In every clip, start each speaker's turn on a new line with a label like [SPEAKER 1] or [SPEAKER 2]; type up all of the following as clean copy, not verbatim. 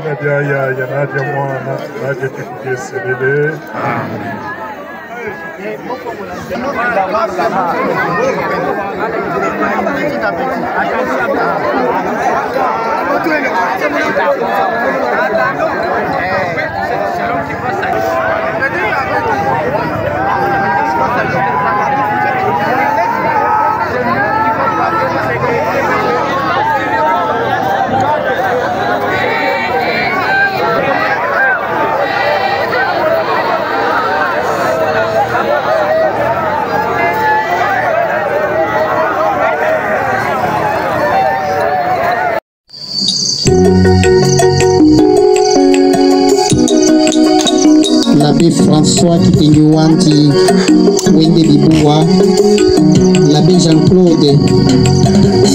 [SPEAKER 1] Nadia ya Nadia mwana Nadia tukukie selele.
[SPEAKER 2] L'abbé François Kipenyuanti Wende Biboua, l'abbé Jean-Claude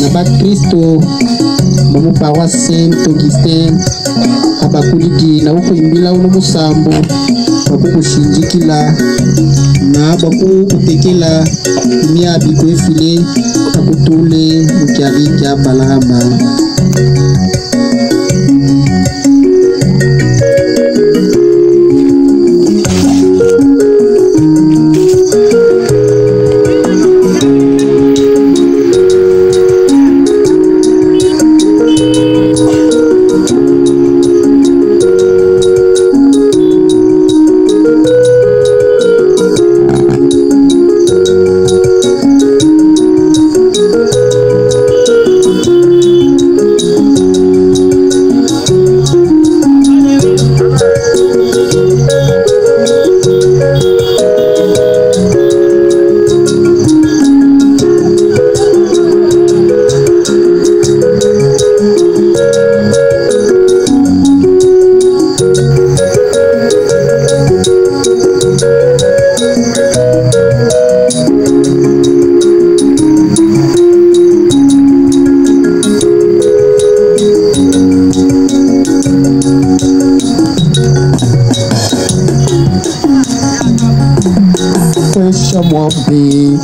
[SPEAKER 2] Nabat Christo Mamu Paroisse Saint-Augustin abakuliki na uko imbila uno musambo bakukushinjikila na bakukutekela imia bikwefile akutule mukiari kya balahama.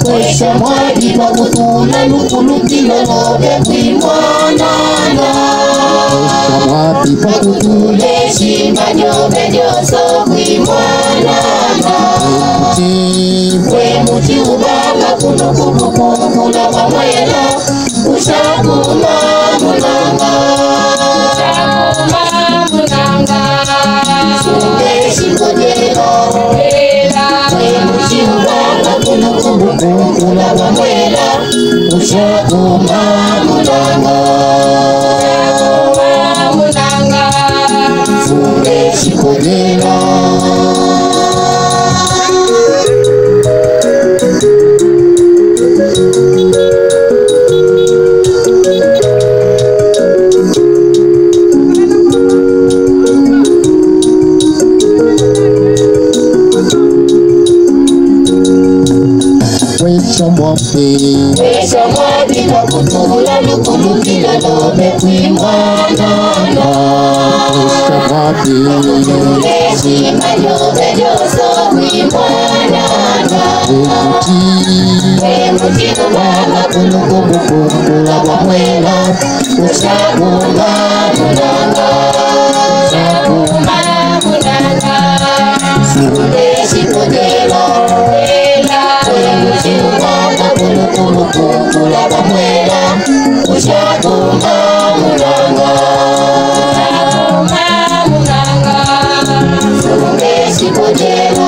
[SPEAKER 3] Kwesha mwaji kwa kutula lukuluki lolobe kuimonana.
[SPEAKER 2] Kwesha mwaji kwa
[SPEAKER 3] kutule shimba nyobe nyoso kuimonana. Kwe muti ubanga kula mamwela ushakuma munanga. Sunge shikodelo kwe muti ubanga kula mamwela ushakuma munanga. Sunge shikodelo
[SPEAKER 2] Kwesha
[SPEAKER 3] mwaji kwa kutula lukuluki lolobe kuimonana.
[SPEAKER 2] Kwesha mwaji
[SPEAKER 3] kutule shimba nyobe nyoso kuimonana. Kwe muti ubanga kula mamwela ushakuma munanga. Sunge shikodelo kwe muti ubanga kula mamwela ushakuma munanga. Sunge shikodelo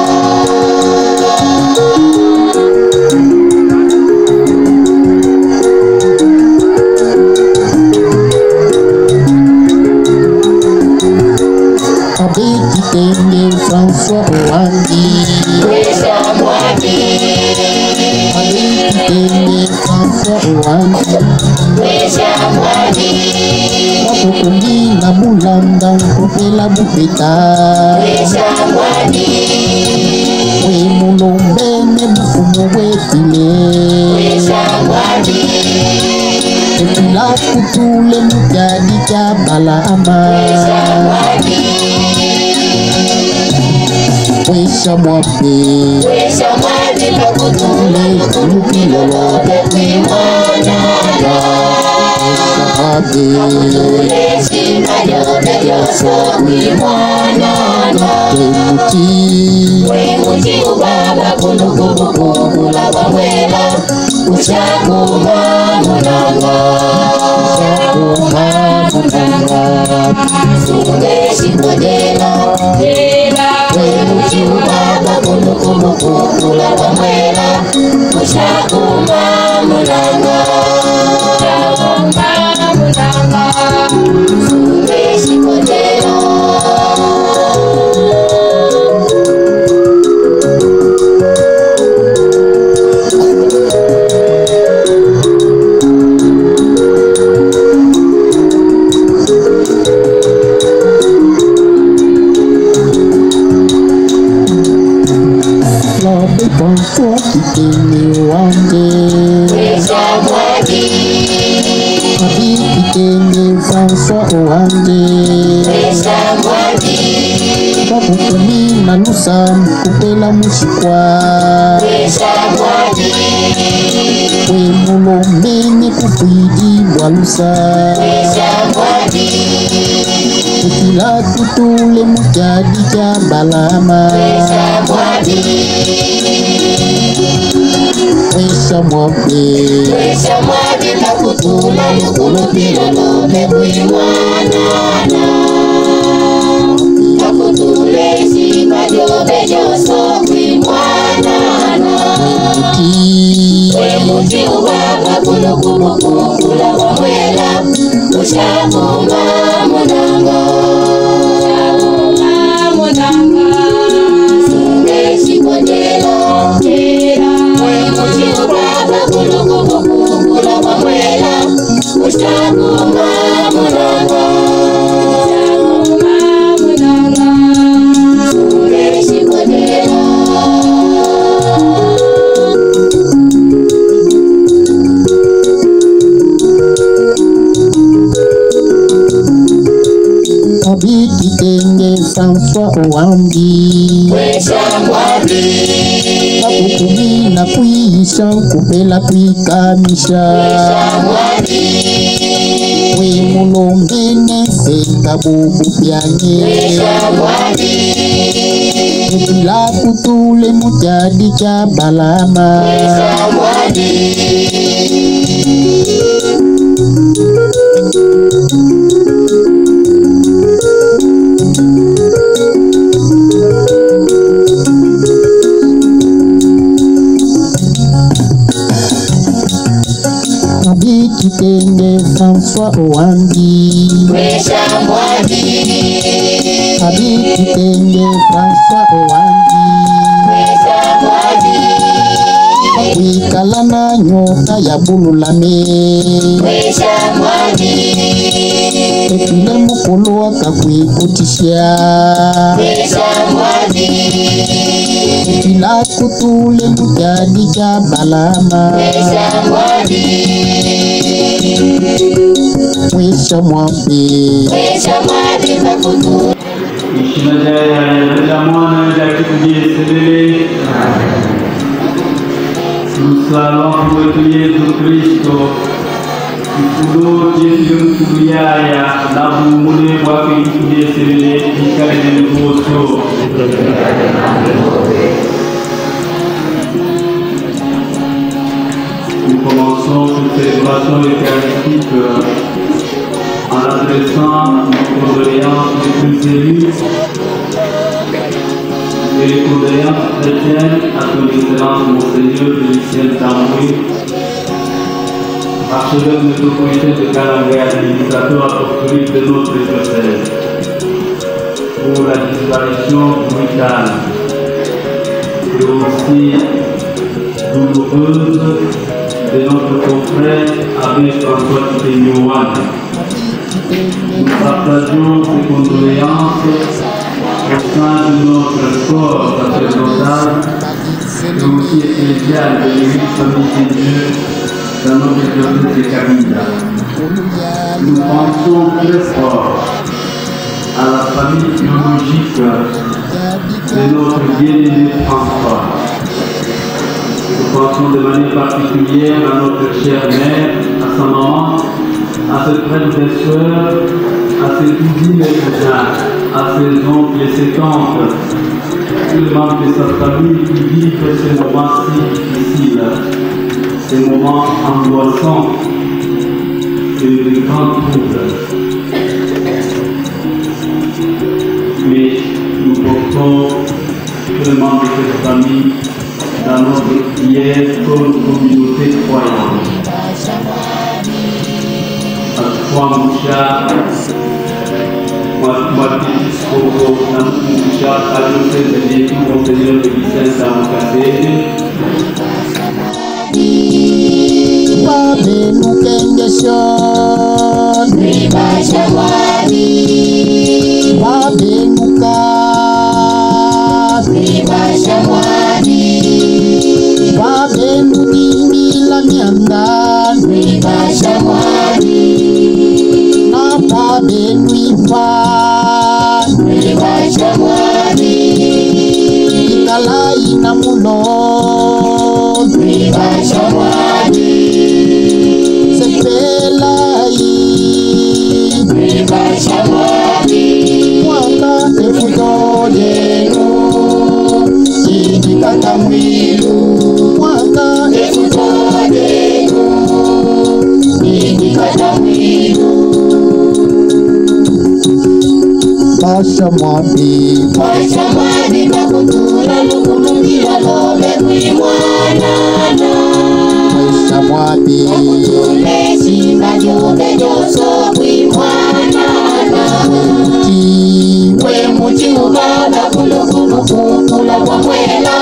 [SPEAKER 2] Abekitenge François Owangi.
[SPEAKER 3] Kwesha mwaji
[SPEAKER 2] Abekitenge François Owangi.
[SPEAKER 3] Kwesha mwaji
[SPEAKER 2] Wakukundi na bulanda kupela bupeta.
[SPEAKER 3] Kwesha mwaji
[SPEAKER 2] We mulombene bufumo wefile.
[SPEAKER 3] Kwesha mwaji
[SPEAKER 2] Ekila kutule mukadi kya balahama.
[SPEAKER 3] Kwesha mwaji
[SPEAKER 2] Kwesha mwape
[SPEAKER 3] Kwesha mwaji kwa kutula
[SPEAKER 2] lukuluki lolobe
[SPEAKER 3] kuimonana.
[SPEAKER 2] Kupela mushikwa Wemulo mene kupidi walusa Kukila tutule mujadi jabalama Wesha mwabe takutula lukulu pilolo mebuiwanana Takutulesi majobe joso kuimwanana Wemuti ubaba kulukula wamwela Ushakunga munanga Sungeshi kondela Wemuti ubaba kulukula wamwela Ushakunga munanga Kabiti tenge François Owandi
[SPEAKER 3] Weshamwadi
[SPEAKER 2] Kakukumi na kuisha kupela kuikamisha
[SPEAKER 3] Weshamwadi
[SPEAKER 2] Wemulombene seka bubu byanye
[SPEAKER 3] Weshamwadi
[SPEAKER 2] Kukila kutule mujadi jabalama
[SPEAKER 3] Weshamwadi
[SPEAKER 2] Kabiti tenge François Owandi
[SPEAKER 3] Weshamwadi
[SPEAKER 2] Kabiti tenge François Owandi
[SPEAKER 3] Weshamwadi
[SPEAKER 2] Wikala na nyoka ya bululame
[SPEAKER 3] Weshamwadi
[SPEAKER 2] Epile mukolo akakwikutisha
[SPEAKER 3] Weshamwadi
[SPEAKER 2] Epila kutule mujadi jabalama
[SPEAKER 3] Weshamwadi
[SPEAKER 2] Wesha mwambe
[SPEAKER 3] takutula
[SPEAKER 4] Ishina ya mwana ya kitujeselele Msalama wetu Yesu Kristo Mkudo Yesu mkubiyaya na bumune wake kitujeselele Ikarene voto Nous commençons cette célébration eucharistique en adressant nos condoléances les plus émues et les condoléances chrétiennes à son excellence Monseigneur Lucien Tamboué, archevêque métropolitain de Kalangé, administrateur apostolique de notre diocèse, pour la disparition brutale et aussi douloureuse de notre confrère Abbé François Ténouane. Nous partageons ces condoléances au sein de notre corps sacerdotal et aussi ecclésial de l'Église Famille de Dieu dans notre diocèse de Kabila. Nous pensons très fort à la famille biologique de notre bien-aimé François. Nous pensons de manière particulière à notre chère mère, à sa maman, à ses frères et sœurs, à ses cousines et cousins, à ses oncles et ses tantes, tous les membres de sa famille qui vivent ces moments si difficiles, ces moments angoissants et de grands troubles. Mais nous portons tous les membres de cette famille dans notre prière comme communauté croyante. À toi, Moucha, moi, petit Coco, Moucha, à Joseph de Jésus, Monseigneur de Vicente Samokadé.
[SPEAKER 2] Babe nukengesho
[SPEAKER 3] Riba Shamwadi,
[SPEAKER 2] Babe nuka
[SPEAKER 3] Riba Shamwadi,
[SPEAKER 2] Babe nudimi la mianda
[SPEAKER 3] Riba Shamwadi,
[SPEAKER 2] Na babe nuifa
[SPEAKER 3] Riba Shamwadi,
[SPEAKER 2] Ikalai na mulo
[SPEAKER 3] Riba Shamwadi,
[SPEAKER 2] Sepelai
[SPEAKER 3] Riba Shamwadi,
[SPEAKER 2] Mwaka efutodenu Idikata mwilu Mwaka
[SPEAKER 3] Efutodenu, Idikata mwilu,
[SPEAKER 2] Pasha mwabi
[SPEAKER 3] Shamwadi bakutula lukulukila lobe kwimwanana,
[SPEAKER 2] Pasha mwabi
[SPEAKER 3] bakutule chima jobe joso kwimwanana, we muti ubaba kulukulukumula kwa mwela,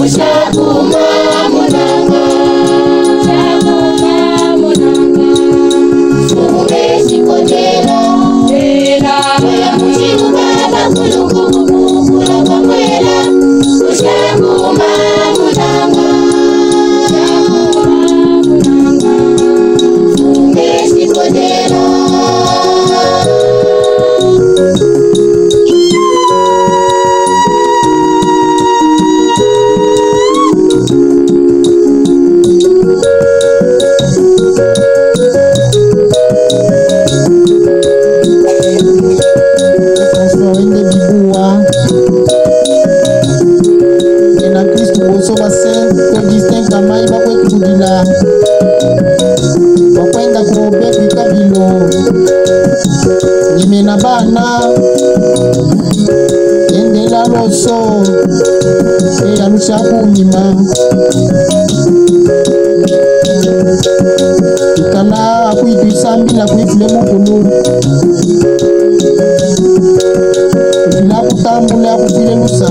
[SPEAKER 3] ushakuma munanga, sume shikojela, we muti ubaba kulukulukumula kwa mwela, ushakuma munanga, sume shikojela.
[SPEAKER 2] Ende bibua Ena Kristu boso basen Kwa distinct amai bakwe kudila Bakwenda kuobe kwikabilo Nyime na bana Ende la loso Eya lusha kunyima Ikala akuituisambi la kuifule mukulu Kutila kutambula kufile lusa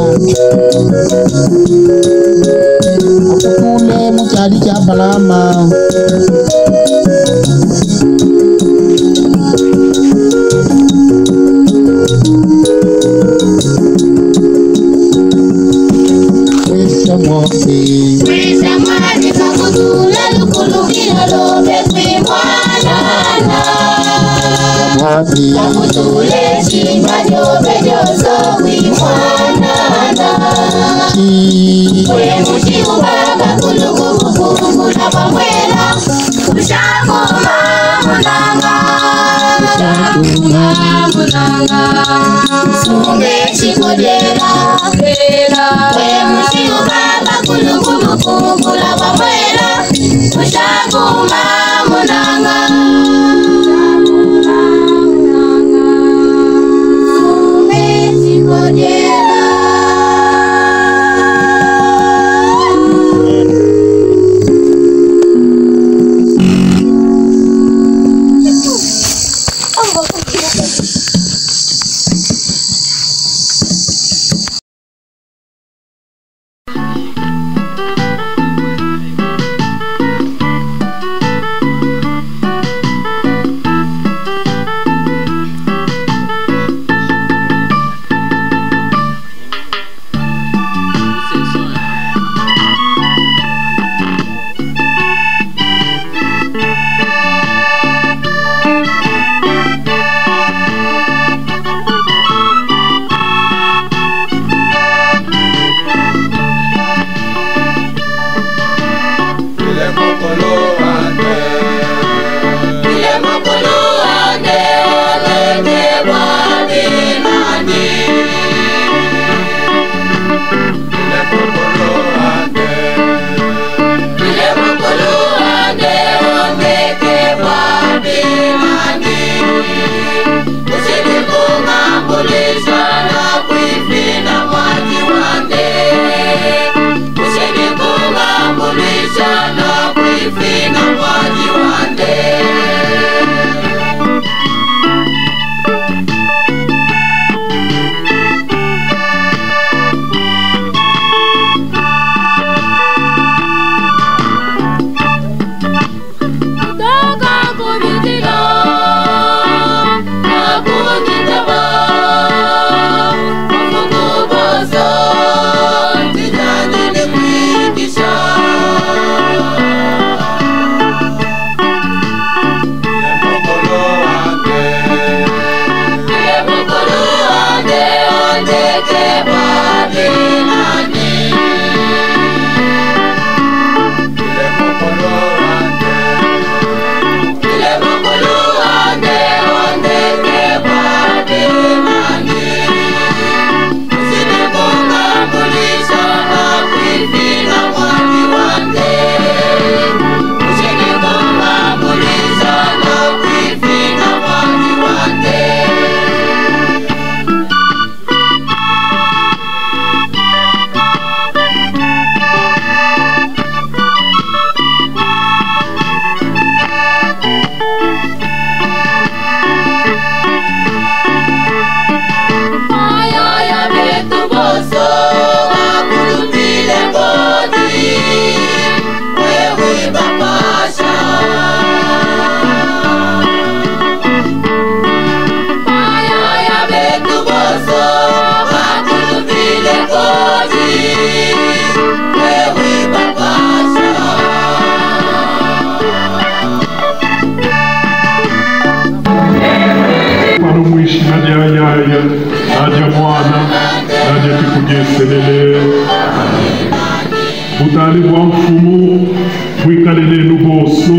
[SPEAKER 2] Akutule mukyali kya balama Wesha mwafi
[SPEAKER 3] Wisa mwadi kakutula lukulukila lobe kwimwanana,
[SPEAKER 2] mwafi
[SPEAKER 3] kakutule chima jobe joso kwimwanana, we muti ubaba kulukulukumula kwa mwela, ushakuma munanga, sume chikodela, we muti ubaba kulukulukumula kwa mwela, ushakuma munanga, sume chikodela.
[SPEAKER 1] Nadia mwana, Nadia tikujeselele. Butali bwa mfumu, mwikalele nuboso.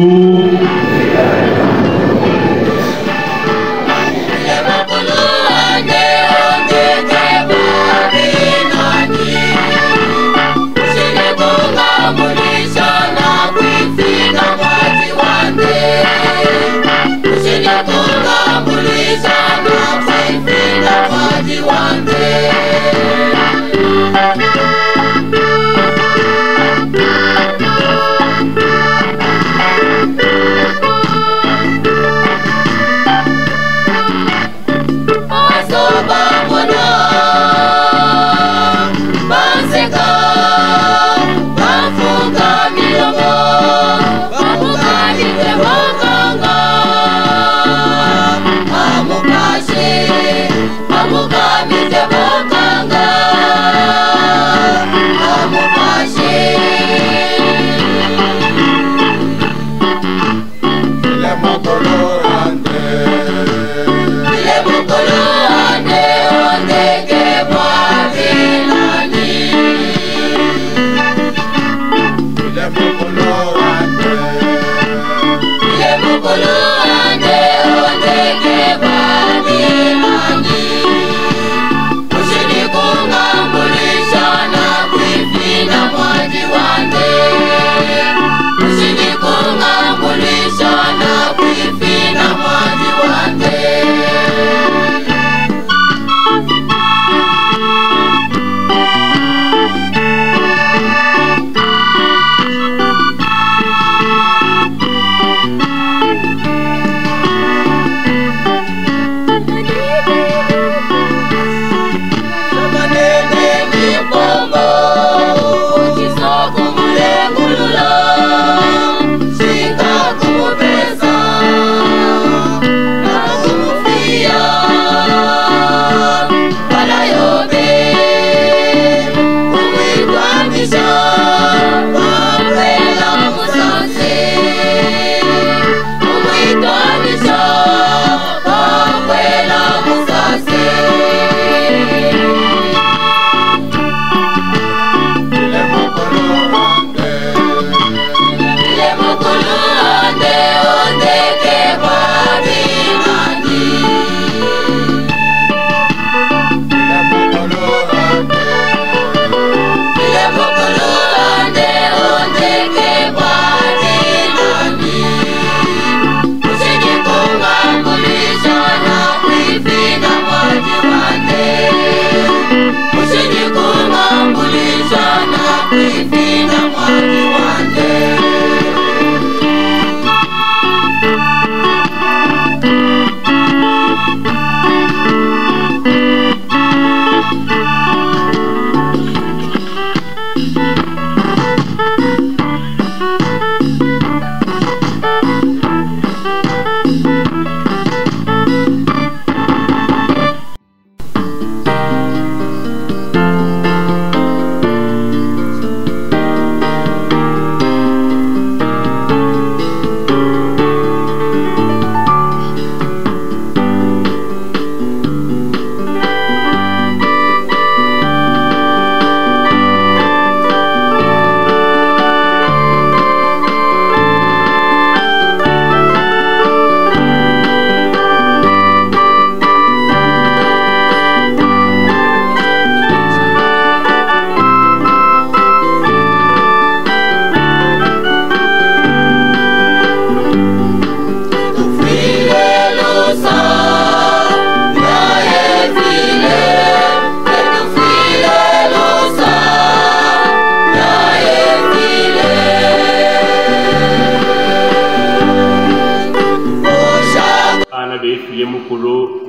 [SPEAKER 5] mukulu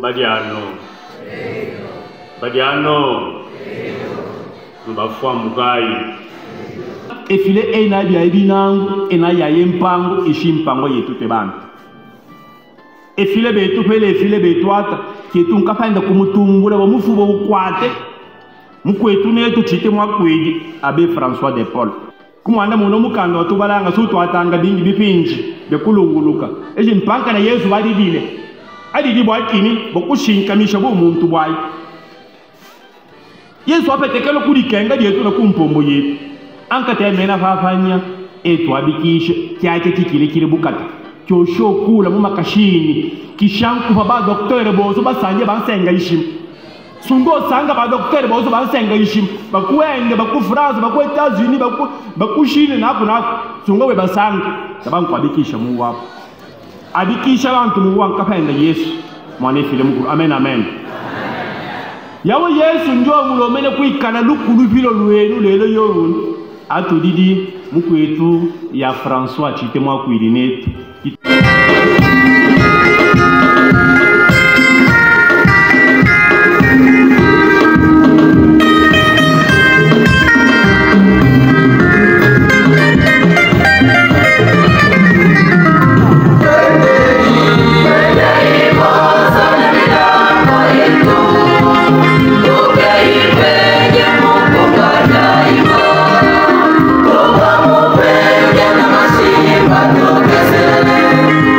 [SPEAKER 5] badiano mbafwa mugai
[SPEAKER 4] efile ena bya ebinangu ena ya yempango ishimpango yetu tebana efile betu pele efile betwata ketu nkapanda kumutumbula bamufubo ukwate mukwetu netu chite mwakwegi abe François de Paul kumwanda muno mukanga watubalanga sutu atanga bingi bipinji bekulunguluka eje mpanka na Yesu badidile adidi bwakini bokushinkamisha bo muntu bwayi Yesu apetekelo kulikenga lyetu na kumpombo yetu ankate mena fafanya etu abikishe kyake kikile bukata kyosho kula mu makashini kishanku ba docteur bozo basanje bansenga ishim sundo sanga ba docteur bozo bansenga ishim bakuende baku France baku Etats-Unis baku Chine napo sungo we basanga tabanku abikisha mu wapo abikisha abantu mu wanka penda Yesu mwane file mukuru amen yawo Yesu njo mulomene kwikana lukulu filo lwenu lelo yorun atudidi mukwetu ya François chite mwa kwirinetu
[SPEAKER 3] Thank you.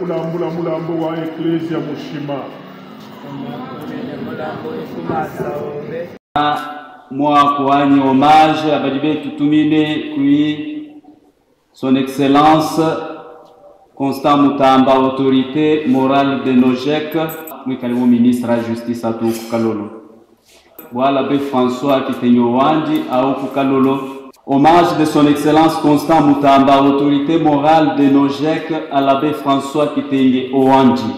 [SPEAKER 1] kulambula mulambo wa Ecclesia Mushima.
[SPEAKER 4] Moi, kuanyi hommage à Badibe Tutumine, qui son excellence Constant Mutamba, autorité morale de Nojek, nous sommes ministre de la justice à Kalolo. Voilà l'abbé François Kitenyo Wandi à Kalolo. Hommage de son excellence Constant Mutamba, autorité morale de Nojek, à l'abbé François Kitenyo Wandi.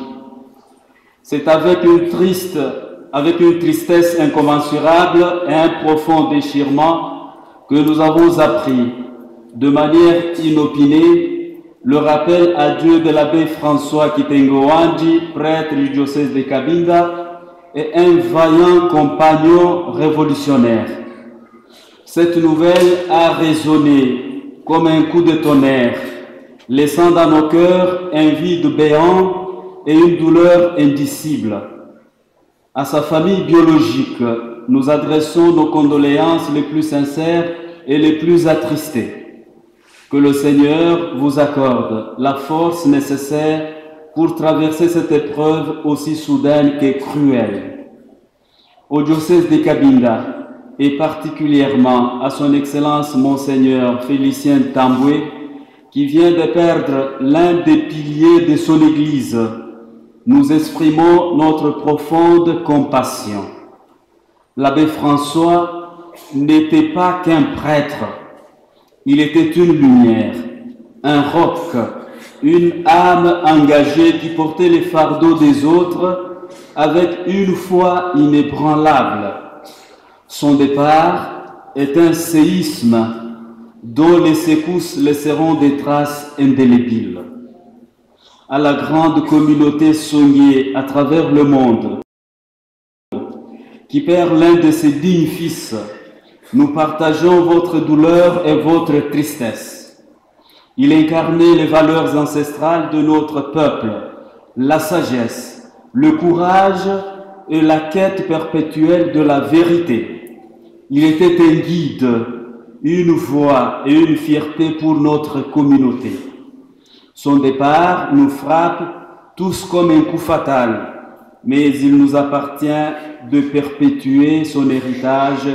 [SPEAKER 4] C'est avec une tristesse incommensurable et un profond déchirement que nous avons appris de manière inopinée le rappel à Dieu de l'abbé François Kitenyo Wandi, prêtre du diocèse de Cabinda et un vaillant compagnon révolutionnaire. Cette nouvelle a résonné comme un coup de tonnerre, laissant dans nos cœurs un vide béant et une douleur indicible. À sa famille biologique, nous adressons nos condoléances les plus sincères et les plus attristées. Que le Seigneur vous accorde la force nécessaire pour traverser cette épreuve aussi soudaine que cruelle. Au diocèse de Cabinda, et particulièrement à son Excellence Monseigneur Félicien Tamboué, qui vient de perdre l'un des piliers de son Église, nous exprimons notre profonde compassion. L'abbé François n'était pas qu'un prêtre, il était une lumière, un roc, une âme engagée qui portait les fardeaux des autres avec une foi inébranlable. Son départ est un séisme dont les secousses laisseront des traces indélébiles. À la grande communauté soignée à travers le monde, qui perd l'un de ses dignes fils, nous partageons votre douleur et votre tristesse. Il incarnait les valeurs ancestrales de notre peuple, la sagesse, le courage et la quête perpétuelle de la vérité. Il était un guide, une voix et une fierté pour notre communauté. Son départ nous frappe tous comme un coup fatal, mais il nous appartient de perpétuer son héritage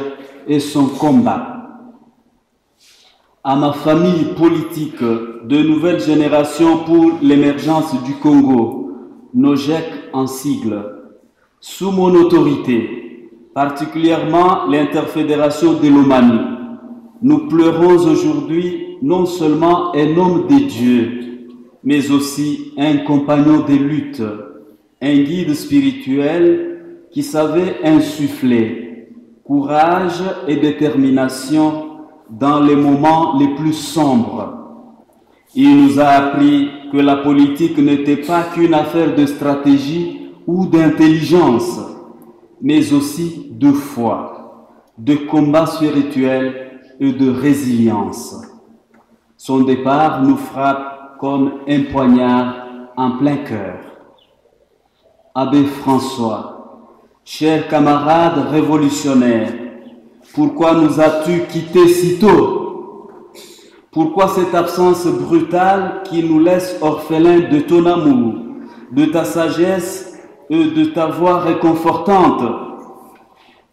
[SPEAKER 4] et son combat. À ma famille politique de nouvelle génération pour l'émergence du Congo, Nojek en sigle, sous mon autorité, particulièrement l'interfédération de l'Omani, nous pleurons aujourd'hui non seulement un homme de Dieu, mais aussi un compagnon de lutte, un guide spirituel qui savait insuffler courage et détermination dans les moments les plus sombres. Il nous a appris que la politique n'était pas qu'une affaire de stratégie ou d'intelligence, mais aussi de foi, de combat spirituel et de résilience. Son départ nous frappe comme un poignard en plein cœur. Abbé François, cher camarade révolutionnaire, pourquoi nous as-tu quittés si tôt? Pourquoi cette absence brutale qui nous laisse orphelins de ton amour, de ta sagesse et de ta voix réconfortante?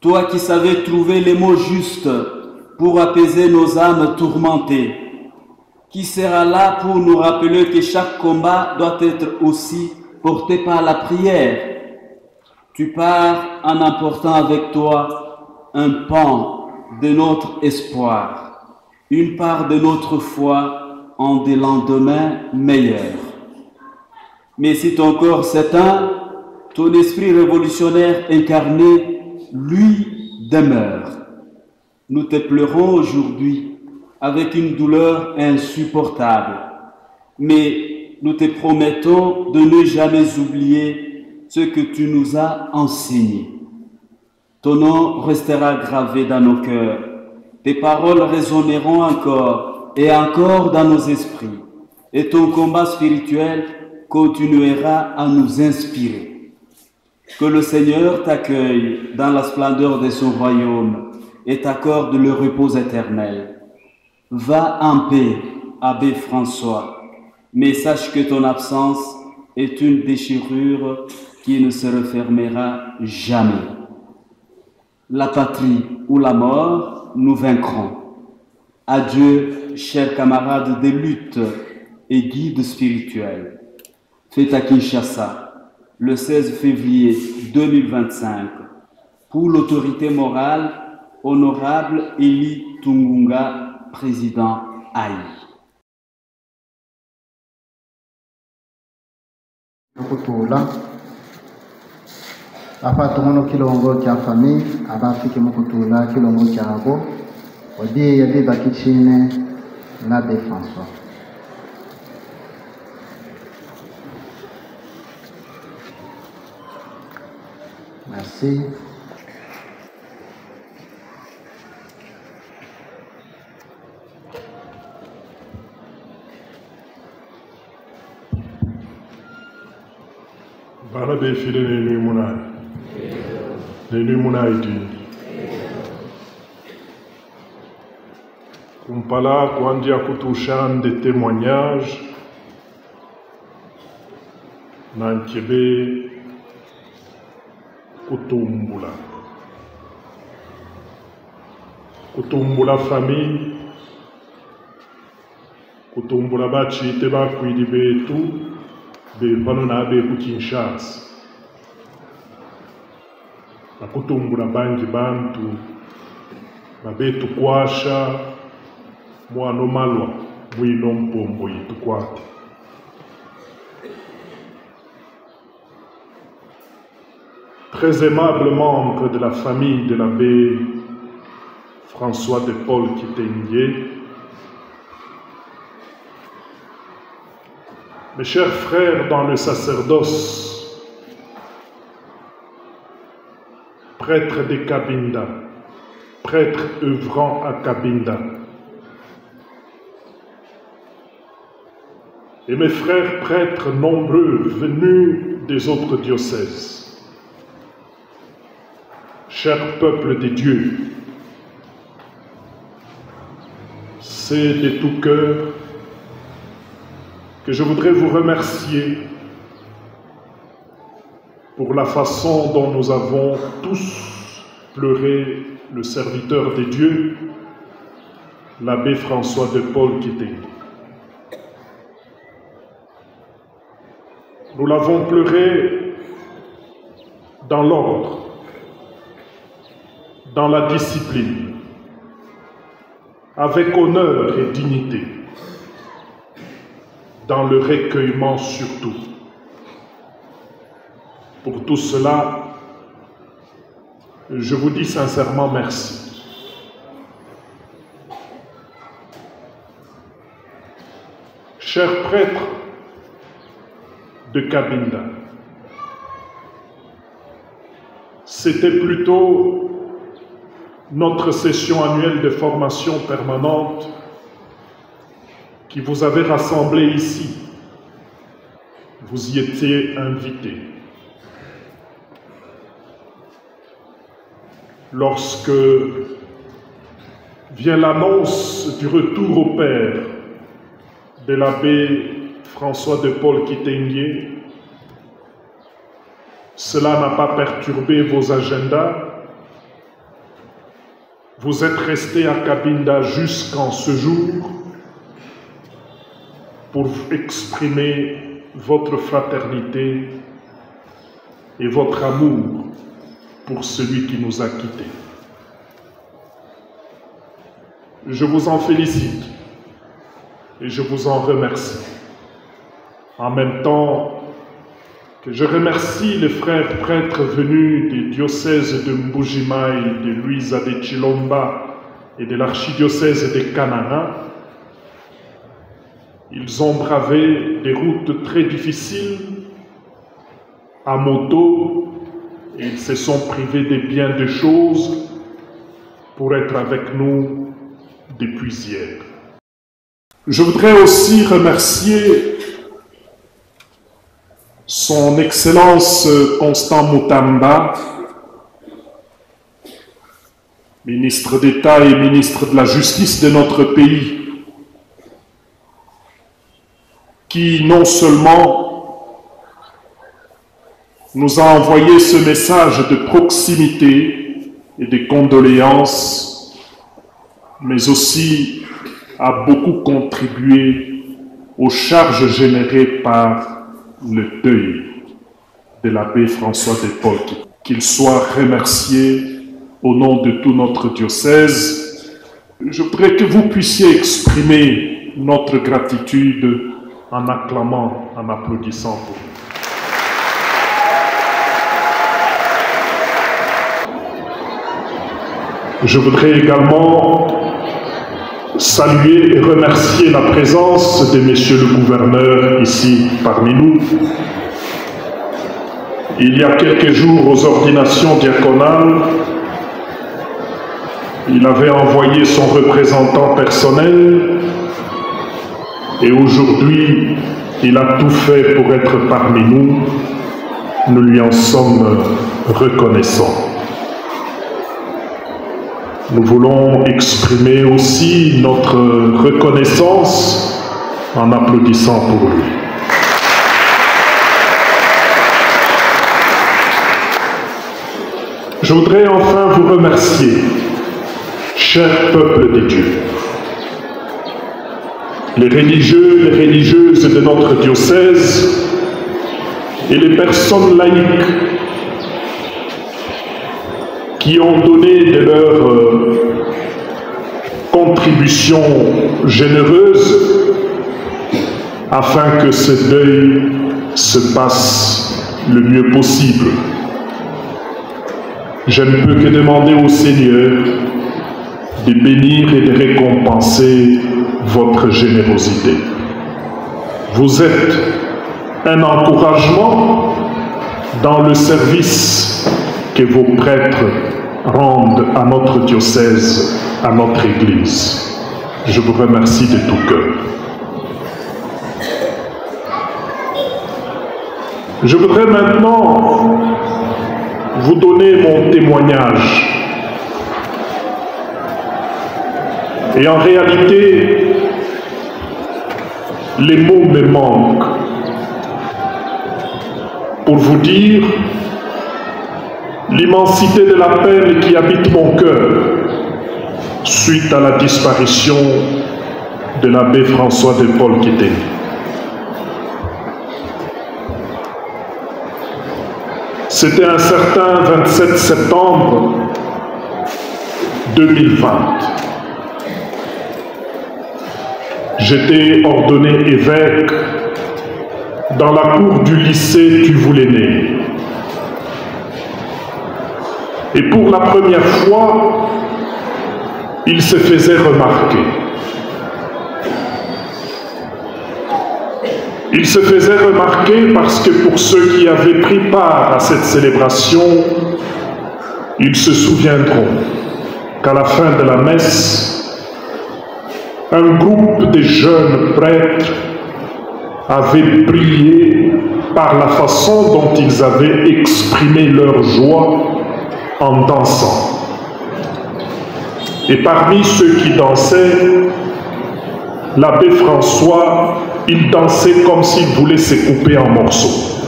[SPEAKER 4] Toi qui savais trouver les mots justes pour apaiser nos âmes tourmentées, qui sera là pour nous rappeler que chaque combat doit être aussi porté par la prière. Tu pars en emportant avec toi un pan de notre espoir, une part de notre foi en des lendemains meilleurs. Mais si ton corps s'éteint, ton esprit révolutionnaire incarné, lui, demeure. Nous te pleurons aujourd'hui avec une douleur insupportable, mais nous te promettons de ne jamais oublier ce que tu nous as enseigné. Ton nom restera gravé dans nos cœurs. Tes paroles résonneront encore et encore dans nos esprits. Et ton combat spirituel continuera à nous inspirer. Que le Seigneur t'accueille dans la splendeur de son royaume et t'accorde le repos éternel. Va en paix, Abbé François, mais sache que ton absence est une déchirure qui ne se refermera jamais. La patrie ou la mort, nous vaincrons. Adieu, chers camarades de lutte et guides spirituels. Fait à Kinshasa, le 16 février 2025, pour l'autorité morale, honorable Eli Tungunga, président AI.
[SPEAKER 2] Mukutula apa tumono kilongo cha famille abafike mukutula kilongo chabo odi yabe bakichine la défense. Merci.
[SPEAKER 1] Bana be file ne nuit muna idini kumpala kuandia kutushan des témoignages na nkebe kutumbula famille kutumbula bachite bakwidi betu be bano na be ku Kinshasa nakutumbula bangi bantu babetu kwasha mwano malwa mwino mpombo yitu kwate. Très aimable membre de la famille de l'abbé François de Paul Kitenge, mes chers frères dans le sacerdoce, prêtres de Kabinda, prêtres œuvrant à Kabinda, et mes frères prêtres nombreux venus des autres diocèses, cher peuple de Dieu, c'est de tout cœur que je voudrais vous remercier pour la façon dont nous avons tous pleuré le serviteur de Dieu, l'abbé François de Paul Kitenge. Nous l'avons pleuré dans l'ordre, dans la discipline, avec honneur et dignité, dans le recueillement surtout. Pour tout cela, je vous dis sincèrement merci. Chers prêtres de Kabinda, c'était plutôt notre session annuelle de formation permanente qui vous avait rassemblés ici. Vous y étiez invités. Lorsque vient l'annonce du retour au Père de l'abbé François de Paul Kitenge, cela n'a pas perturbé vos agendas. Vous êtes restés à Kabinda jusqu'en ce jour pour exprimer votre fraternité et votre amour pour celui qui nous a quittés. Je vous en félicite et je vous en remercie. En même temps que je remercie les frères prêtres venus des diocèses de Mbujimai, de Luisa de Chilomba et de l'archidiocèse de Kanana. Ils ont bravé des routes très difficiles à moto et ils se sont privés de bien des choses pour être avec nous depuis hier. Je voudrais aussi remercier Son Excellence Constant Mutamba, ministre d'État et ministre de la Justice de notre pays, qui non seulement nous a envoyé ce message de proximité et de condoléances, mais aussi a beaucoup contribué aux charges générées par le deuil de l'abbé François de Paul. Qu'il soit remercié au nom de tout notre diocèse. Je voudrais que vous puissiez exprimer notre gratitude en acclamant, en applaudissant pour nous. Je voudrais également saluer et remercier la présence de Monsieur le gouverneur ici parmi nous. Il y a quelques jours, aux ordinations diaconales, il avait envoyé son représentant personnel et aujourd'hui, il a tout fait pour être parmi nous. Nous lui en sommes reconnaissants. Nous voulons exprimer aussi notre reconnaissance en applaudissant pour lui. Je voudrais enfin vous remercier, cher peuple de Dieu, les religieux, les religieuses de notre diocèse et les personnes laïques qui ont donné de leur contribution généreuse afin que ce deuil se passe le mieux possible. Je ne peux que demander au Seigneur de bénir et de récompenser votre générosité. Vous êtes un encouragement dans le service que vos prêtres rendent à notre diocèse, à notre Église. Je vous remercie de tout cœur. Je voudrais maintenant vous donner mon témoignage. Et en réalité, les mots me manquent pour vous dire l'immensité de la peine qui habite mon cœur suite à la disparition de l'abbé François de Paul Kiteni. C'était un certain 27 septembre 2020. J'étais ordonné évêque dans la cour du lycée Tuvouléné. Et pour la première fois, il se faisait remarquer. Il se faisait remarquer parce que pour ceux qui avaient pris part à cette célébration, ils se souviendront qu'à la fin de la messe, un groupe de jeunes prêtres avait brillé par la façon dont ils avaient exprimé leur joie en dansant. Et parmi ceux qui dansaient, l'abbé François, il dansait comme s'il voulait se couper en morceaux.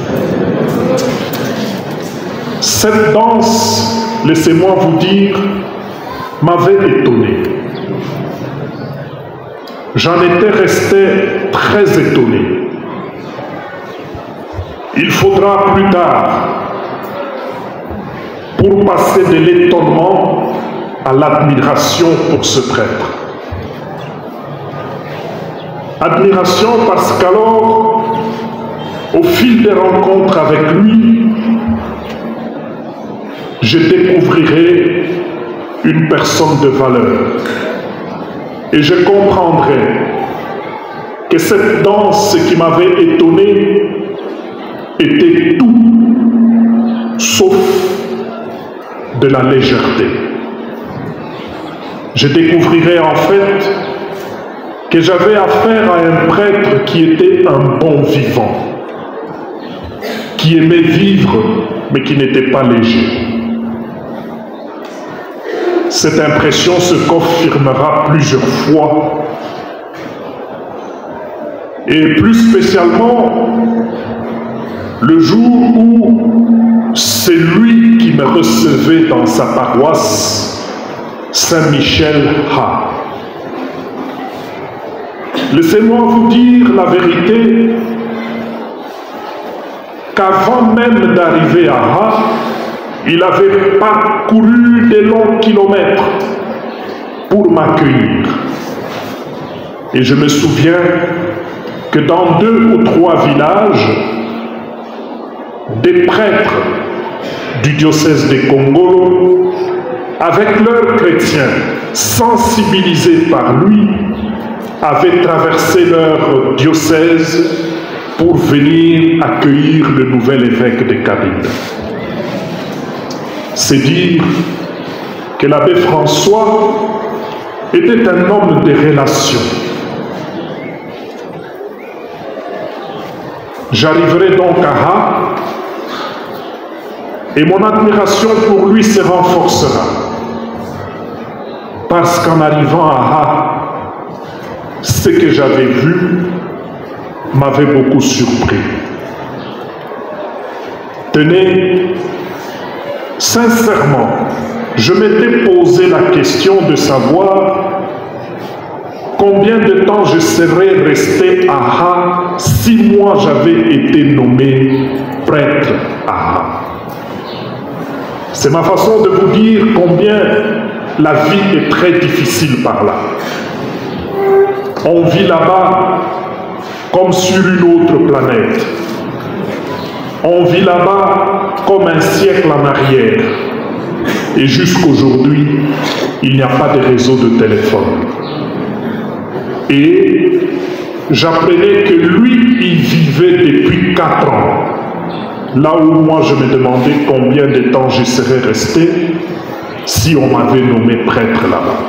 [SPEAKER 1] Cette danse, laissez-moi vous dire, m'avait étonné. J'en étais resté très étonné. Il faudra plus tard, pour passer de l'étonnement à l'admiration pour ce prêtre. Admiration parce qu'alors, au fil des rencontres avec lui, je découvrirai une personne de valeur. Et je comprendrai que cette danse qui m'avait étonné était tout sauf de la légèreté. Je découvrirai en fait que j'avais affaire à un prêtre qui était un bon vivant, qui aimait vivre, mais qui n'était pas léger. Cette impression se confirmera plusieurs fois, et plus spécialement le jour où c'est lui qui me recevait dans sa paroisse, Saint-Michel Ha. Laissez-moi vous dire la vérité, qu'avant même d'arriver à Ha, il avait parcouru des longs kilomètres pour m'accueillir. Et je me souviens que dans 2 ou 3 villages, des prêtres du diocèse de Congo, avec leurs chrétiens, sensibilisés par lui, avaient traversé leur diocèse pour venir accueillir le nouvel évêque de Kabinda. C'est dire que l'abbé François était un homme de relations. J'arriverai donc à Ha et mon admiration pour lui se renforcera. Parce qu'en arrivant à Ha, ce que j'avais vu m'avait beaucoup surpris. Tenez, sincèrement, je m'étais posé la question de savoir combien de temps je serais resté à Ha si moi j'avais été nommé prêtre à Ha. C'est ma façon de vous dire combien la vie est très difficile par là. On vit là-bas comme sur une autre planète. On vit là-bas comme un siècle en arrière. Et jusqu'aujourd'hui, il n'y a pas de réseau de téléphone. Et j'apprenais que lui, il vivait depuis 4 ans. Là où moi, je me demandais combien de temps je serais resté si on m'avait nommé prêtre là-bas.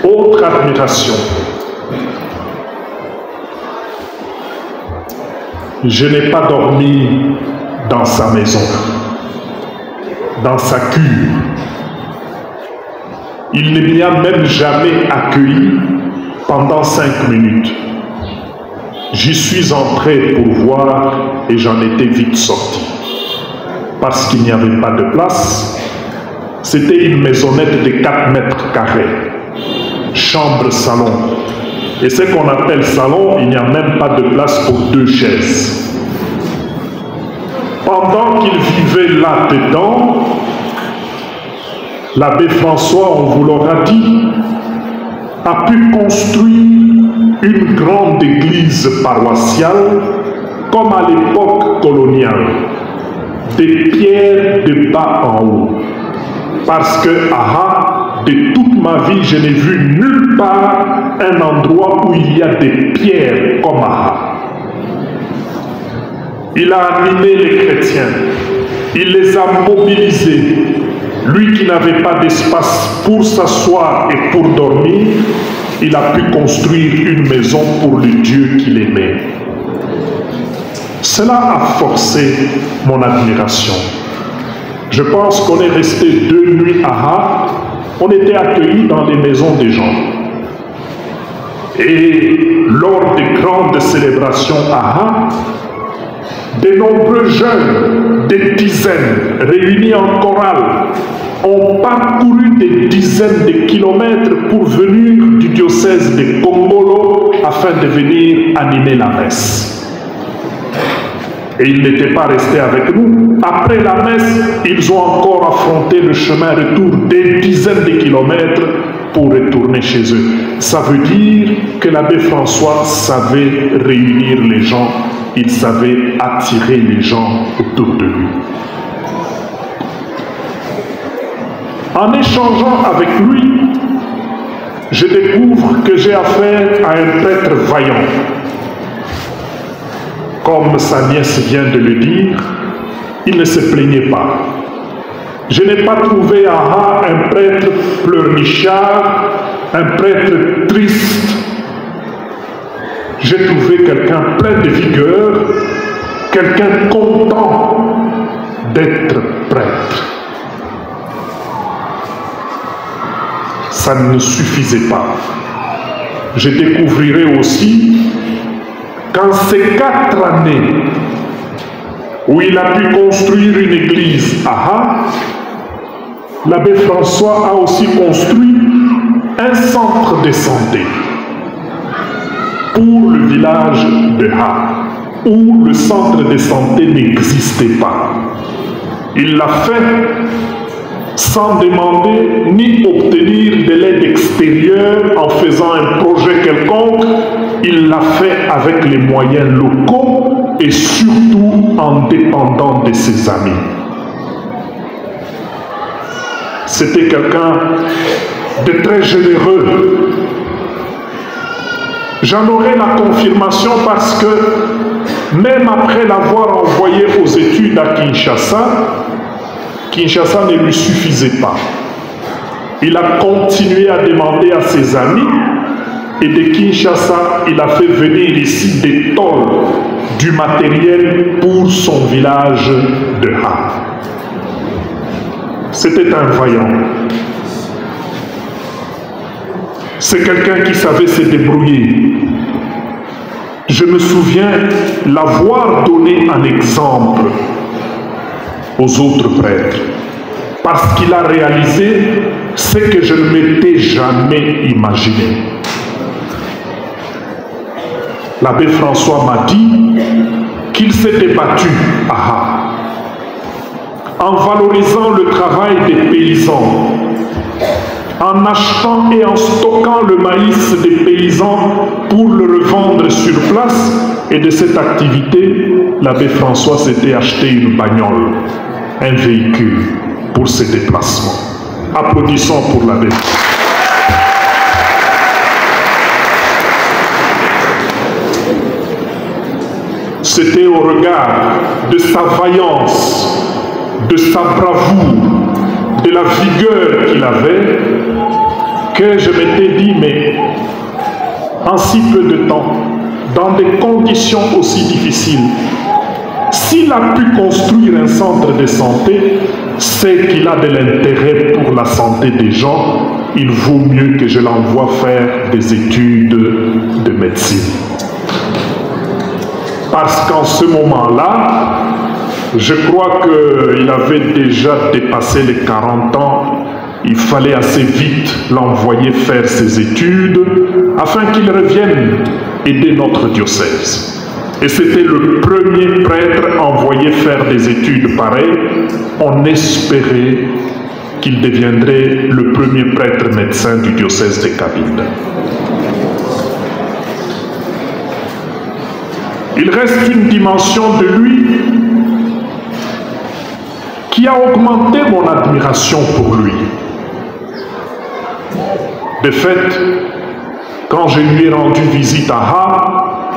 [SPEAKER 1] Autre admiration. Je n'ai pas dormi dans sa maison, dans sa cure. Il ne m'y a même jamais accueilli pendant 5 minutes. J'y suis entré pour voir et j'en étais vite sorti. Parce qu'il n'y avait pas de place. C'était une maisonnette de 4 mètres carrés. Chambre-salon. Et ce qu'on appelle salon, il n'y a même pas de place pour 2 chaises. Pendant qu'il vivait là-dedans, l'abbé François, on vous l'aura dit, a pu construire une grande église paroissiale comme à l'époque coloniale, des pierres de bas en haut. Parce que de toute ma vie, je n'ai vu nulle part un endroit où il y a des pierres comme Ha. Il a animé les chrétiens, il les a mobilisés. Lui qui n'avait pas d'espace pour s'asseoir et pour dormir, il a pu construire une maison pour le Dieu qu'il aimait. Cela a forcé mon admiration. Je pense qu'on est resté 2 nuits à Ha. On était accueillis dans les maisons des gens. Et lors des grandes célébrations à Ha, de nombreux jeunes, des dizaines, réunis en chorale, ont parcouru des dizaines de kilomètres pour venir du diocèse de Kongolo afin de venir animer la messe. Et ils n'étaient pas restés avec nous. Après la messe, ils ont encore affronté le chemin retour des dizaines de kilomètres pour retourner chez eux. Ça veut dire que l'abbé François savait réunir les gens, il savait attirer les gens autour de lui. En échangeant avec lui, je découvre que j'ai affaire à un prêtre vaillant. Comme sa nièce vient de le dire, il ne se plaignait pas. Je n'ai pas trouvé à Ha un prêtre pleurnichard, un prêtre triste. J'ai trouvé quelqu'un plein de vigueur, quelqu'un content d'être prêtre. Ça ne suffisait pas. Je découvrirai aussi qu'en ces 4 années où il a pu construire une église à Ha, l'abbé François a aussi construit un centre de santé pour le village de Ha, où le centre de santé n'existait pas. Il l'a fait sans demander ni obtenir de l'aide extérieure en faisant un projet quelconque. Il l'a fait avec les moyens locaux et surtout en dépendant de ses amis. C'était quelqu'un de très généreux. J'en aurai la confirmation parce que même après l'avoir envoyé aux études à Kinshasa, Kinshasa ne lui suffisait pas. Il a continué à demander à ses amis et de Kinshasa, il a fait venir ici des tôles, du matériel pour son village de Ha. C'était un vaillant. C'est quelqu'un qui savait se débrouiller. Je me souviens l'avoir donné un exemple aux autres prêtres, parce qu'il a réalisé ce que je ne m'étais jamais imaginé. L'abbé François m'a dit qu'il s'était battu à Ha, en valorisant le travail des paysans, en achetant et en stockant le maïs des paysans pour le revendre sur place. Et de cette activité, l'abbé François s'était acheté une bagnole, un véhicule pour ses déplacements. Applaudissons pour l'abbé. C'était au regard de sa vaillance, de sa bravoure, de la vigueur qu'il avait, que je m'étais dit, mais en si peu de temps, dans des conditions aussi difficiles, s'il a pu construire un centre de santé, c'est qu'il a de l'intérêt pour la santé des gens. Il vaut mieux que je l'envoie faire des études de médecine. Parce qu'en ce moment-là, je crois qu'il avait déjà dépassé les 40 ans. Il fallait assez vite l'envoyer faire ses études afin qu'il revienne aider notre diocèse. Et c'était le premier prêtre envoyé faire des études pareilles. On espérait qu'il deviendrait le premier prêtre médecin du diocèse de Cabinda. Il reste une dimension de lui qui a augmenté mon admiration pour lui. De fait, quand je lui ai rendu visite à Ha,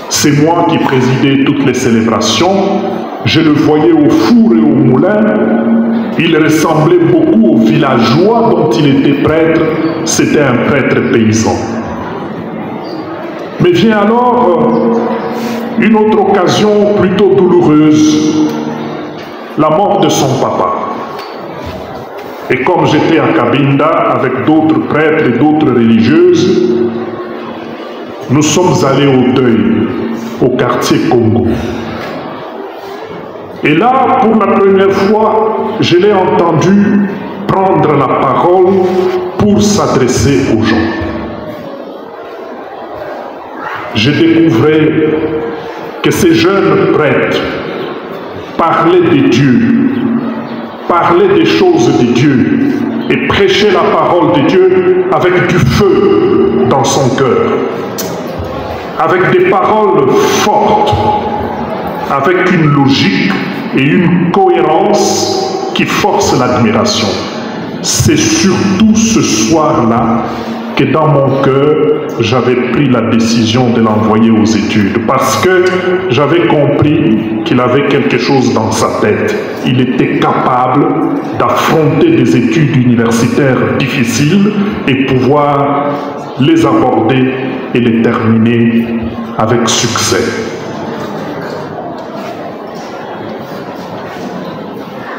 [SPEAKER 1] c'est moi qui présidais toutes les célébrations. Je le voyais au four et au moulin. Il ressemblait beaucoup au villageois dont il était prêtre. C'était un prêtre paysan. Mais vient alors une autre occasion plutôt douloureuse, la mort de son papa. Et comme j'étais à Cabinda avec d'autres prêtres et d'autres religieuses, nous sommes allés au deuil, au quartier Congo. Et là, pour la première fois, je l'ai entendu prendre la parole pour s'adresser aux gens. Je découvrais que ces jeunes prêtres parlaient de Dieu, parlaient des choses de Dieu et prêchaient la parole de Dieu avec du feu dans son cœur, avec des paroles fortes, avec une logique et une cohérence qui forcent l'admiration. C'est surtout ce soir-là que dans mon cœur, j'avais pris la décision de l'envoyer aux études parce que j'avais compris qu'il avait quelque chose dans sa tête. Il était capable d'affronter des études universitaires difficiles et pouvoir les aborder et les terminer avec succès.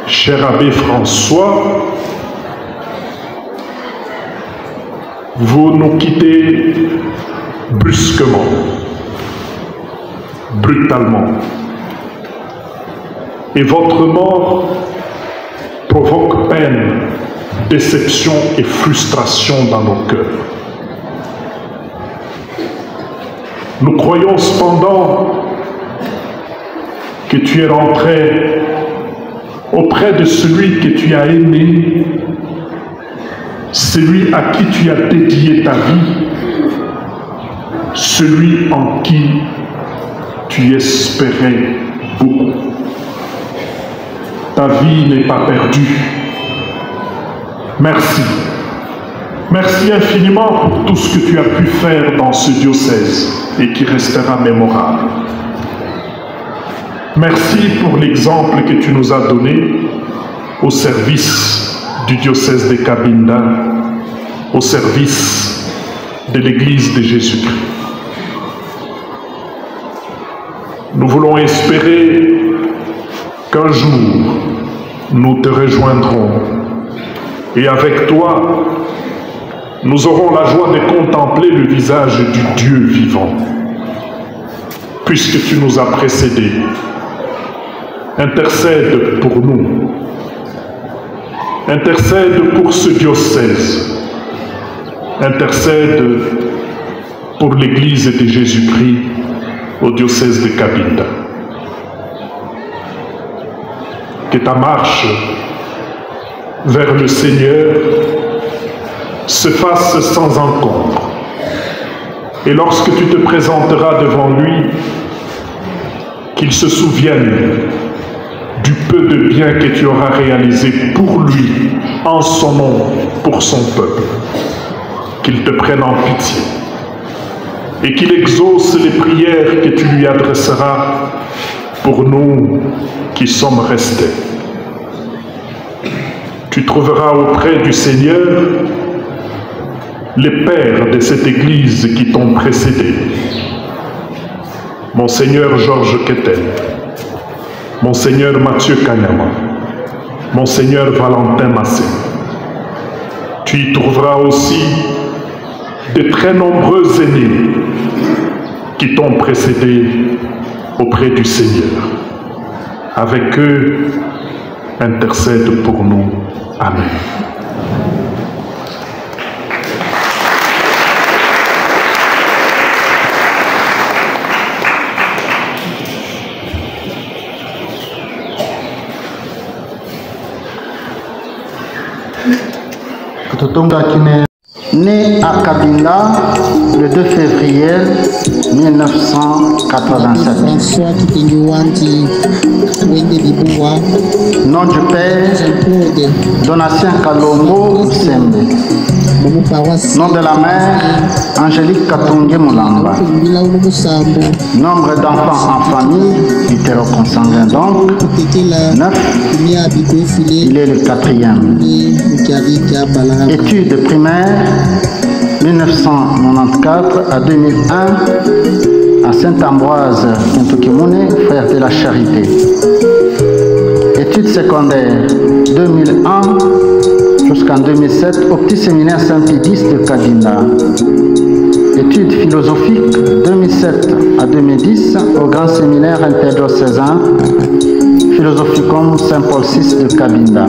[SPEAKER 1] Cher abbé François, vous nous quittez brusquement, brutalement. Et votre mort provoque peine, déception et frustration dans nos cœurs. Nous croyons cependant que tu es rentré auprès de celui que tu as aimé, celui à qui tu as dédié ta vie, celui en qui tu espérais beaucoup. Ta vie n'est pas perdue. Merci. Merci infiniment pour tout ce que tu as pu faire dans ce diocèse et qui restera mémorable. Merci pour l'exemple que tu nous as donné au service du diocèse de Cabinda, au service de l'Église de Jésus-Christ. Nous voulons espérer qu'un jour, nous te rejoindrons et avec toi, nous aurons la joie de contempler le visage du Dieu vivant. Puisque tu nous as précédés, intercède pour nous, intercède pour ce diocèse, intercède pour l'Église de Jésus-Christ au diocèse de Cabinda. Que ta marche vers le Seigneur se fasse sans encombre. Et lorsque tu te présenteras devant lui, qu'il se souvienne du peu de bien que tu auras réalisé pour lui, en son nom, pour son peuple. Qu'il te prenne en pitié et qu'il exauce les prières que tu lui adresseras pour nous qui sommes restés. Tu trouveras auprès du Seigneur les pères de cette Église qui t'ont précédé. Monseigneur Georges Ketel, Monseigneur Mathieu Kanyama, Monseigneur Valentin Massé. Tu y trouveras aussi de très nombreux aînés qui t'ont précédé auprès du Seigneur. Avec eux, intercède pour nous. Amen.
[SPEAKER 2] Né à Cabinda le 2 février 1987. Nom du Père, Donatien Kalongo Sembe. Nom de la mère, Angélique Katunge Moulamba. Nombre d'enfants en famille, hétéroconsanguin donc, 9. Il est le 4e. Études primaires, 1994 à 2001, à Saint-Ambroise, Kintukimune, frère de la Charité. Études secondaires, 2001 jusqu'en 2007, au petit séminaire Saint-Pédis de Cabinda. Études philosophiques, 2007 à 2010, au grand séminaire interdiocésain Philosophicum Saint-Paul VI de Cabinda.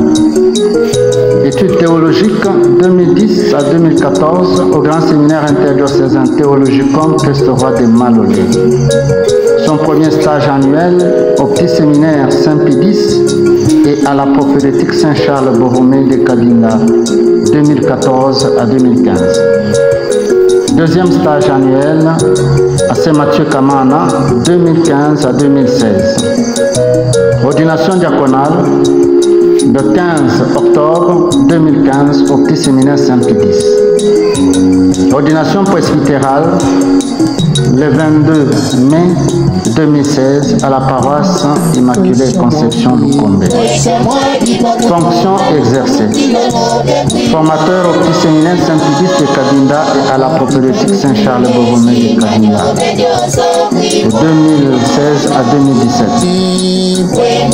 [SPEAKER 2] Études théologiques, 2010 à 2014, au grand séminaire interdiocésain Théologicum Christ-Roi de Malolé. Son premier stage annuel au petit séminaire Saint-Pédis et à la prophétique Saint-Charles Borromée de Cabinda, 2014 à 2015. Deuxième stage annuel à Saint-Mathieu Kamana, 2015 à 2016. Ordination diaconale, le 15 octobre 2015 au petit séminaire Saint-Pédis. Ordination presbytérale, le 22 mai 2016 à la paroisse Immaculée Conception Lukombe. Fonction exercée. Formateur au petit séminaire Saint-Pédis de Cabinda et à la prophétique Saint-Charles Borromée de Cabinda. De 2016 à 2017.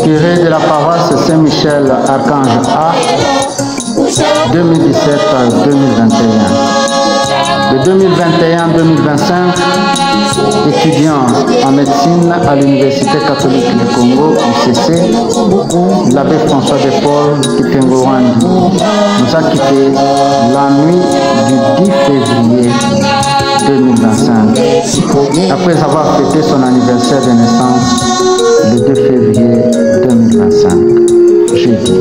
[SPEAKER 2] Curé de la paroisse Saint-Michel Archange A, 2017 à 2021. De 2021-2025, étudiant en médecine à l'Université catholique du Congo, UCC, l'abbé François de Paul Kitengowandi nous a quitté la nuit du 10 février 2025, après avoir fêté son anniversaire de naissance le 2 février 2025, jeudi.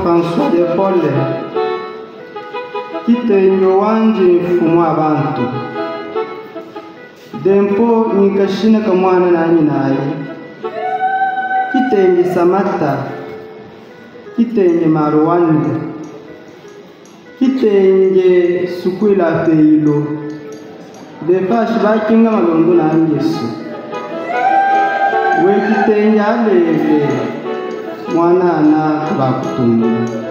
[SPEAKER 6] François de Paul Kitenyo wanje mfumu abantu dempo nikashina kamwana nani naye kitenge Samata kitenge Marwande kitenge Sukwila Teilo defashi bakinga malongo na Yesu we kitenge alele mwana na bakutumba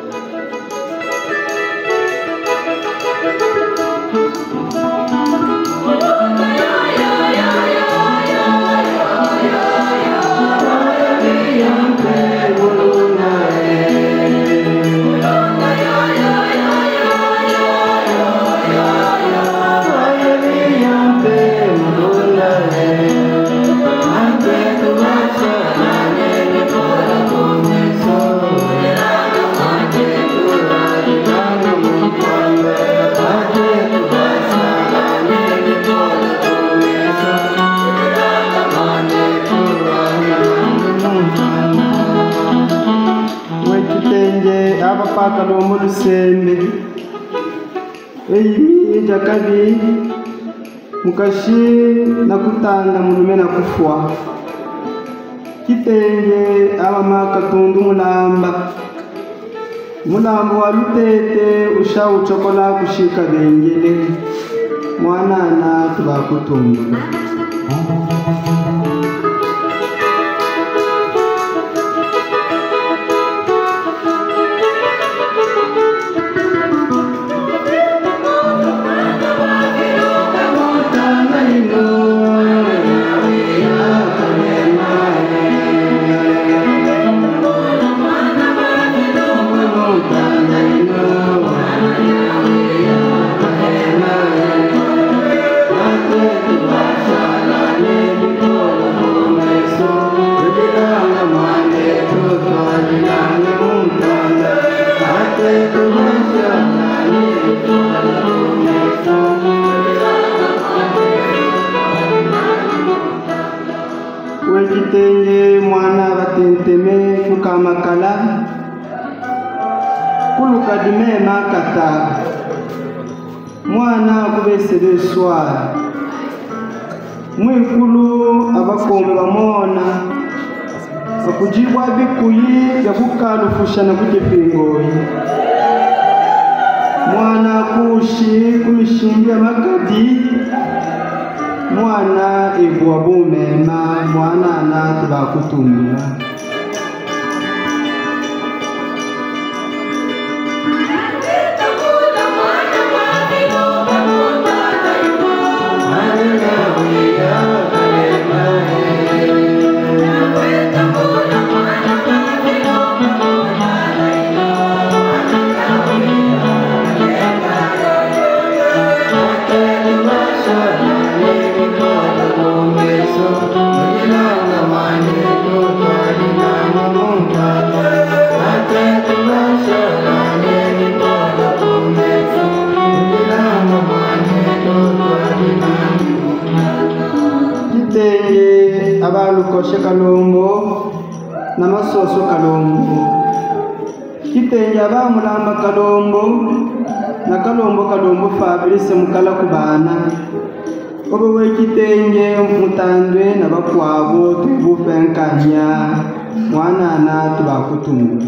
[SPEAKER 6] Pakalomo lusembe eyi jakabi mukashi nakutanda mulume nakufwa kitenge abama katundu mulamba wa lutete usha uchokola kushika bengele mwanana tubakutunga Wekitenge mwana batenteme kukamakala kulukadime makata mwana kubesele swala mwikulu abakombe bamona bakujibwa bikuyi yakukalufushana kujepingoyi mwana kushi kumishindia makadi mwana igwa bumema mwana nati bakutumira Mani Wekitenge abalukoshe Kalombo na masoso Kalombo. Kitenge abamulamba Kalombo na Kalombo Fabrice mukala kubana. Obo wekitenge mutandwe na bakwabo tubupenkanya mwana na tubakutumu.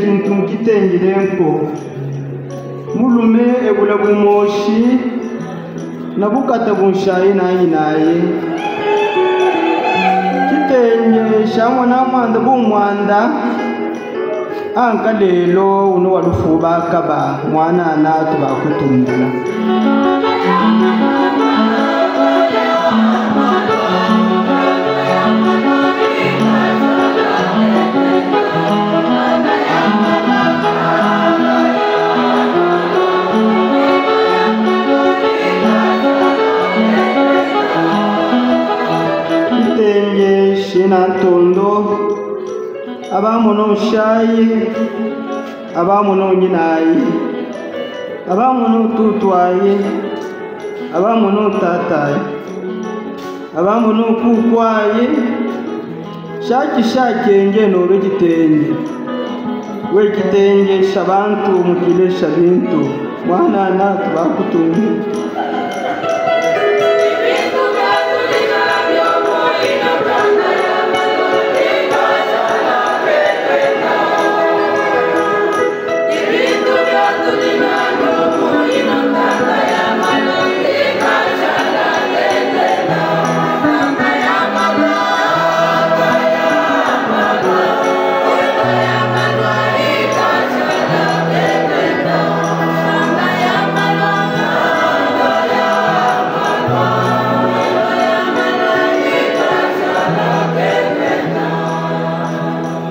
[SPEAKER 6] Kintu kitengirenko mulume ebula bumoshi na bukata bunshayi naye kitenge shamwa na mwanda bumwanda anka lelo uno walufuba kaba mwana na tubakutumbula. Tondo abamono shayi abamono nyinayi abamono tutwaye abamono tataye abamono kukwaye shakenge noro kitenge wekitenge shabantu mukile shabintu mwana na tubakutunga.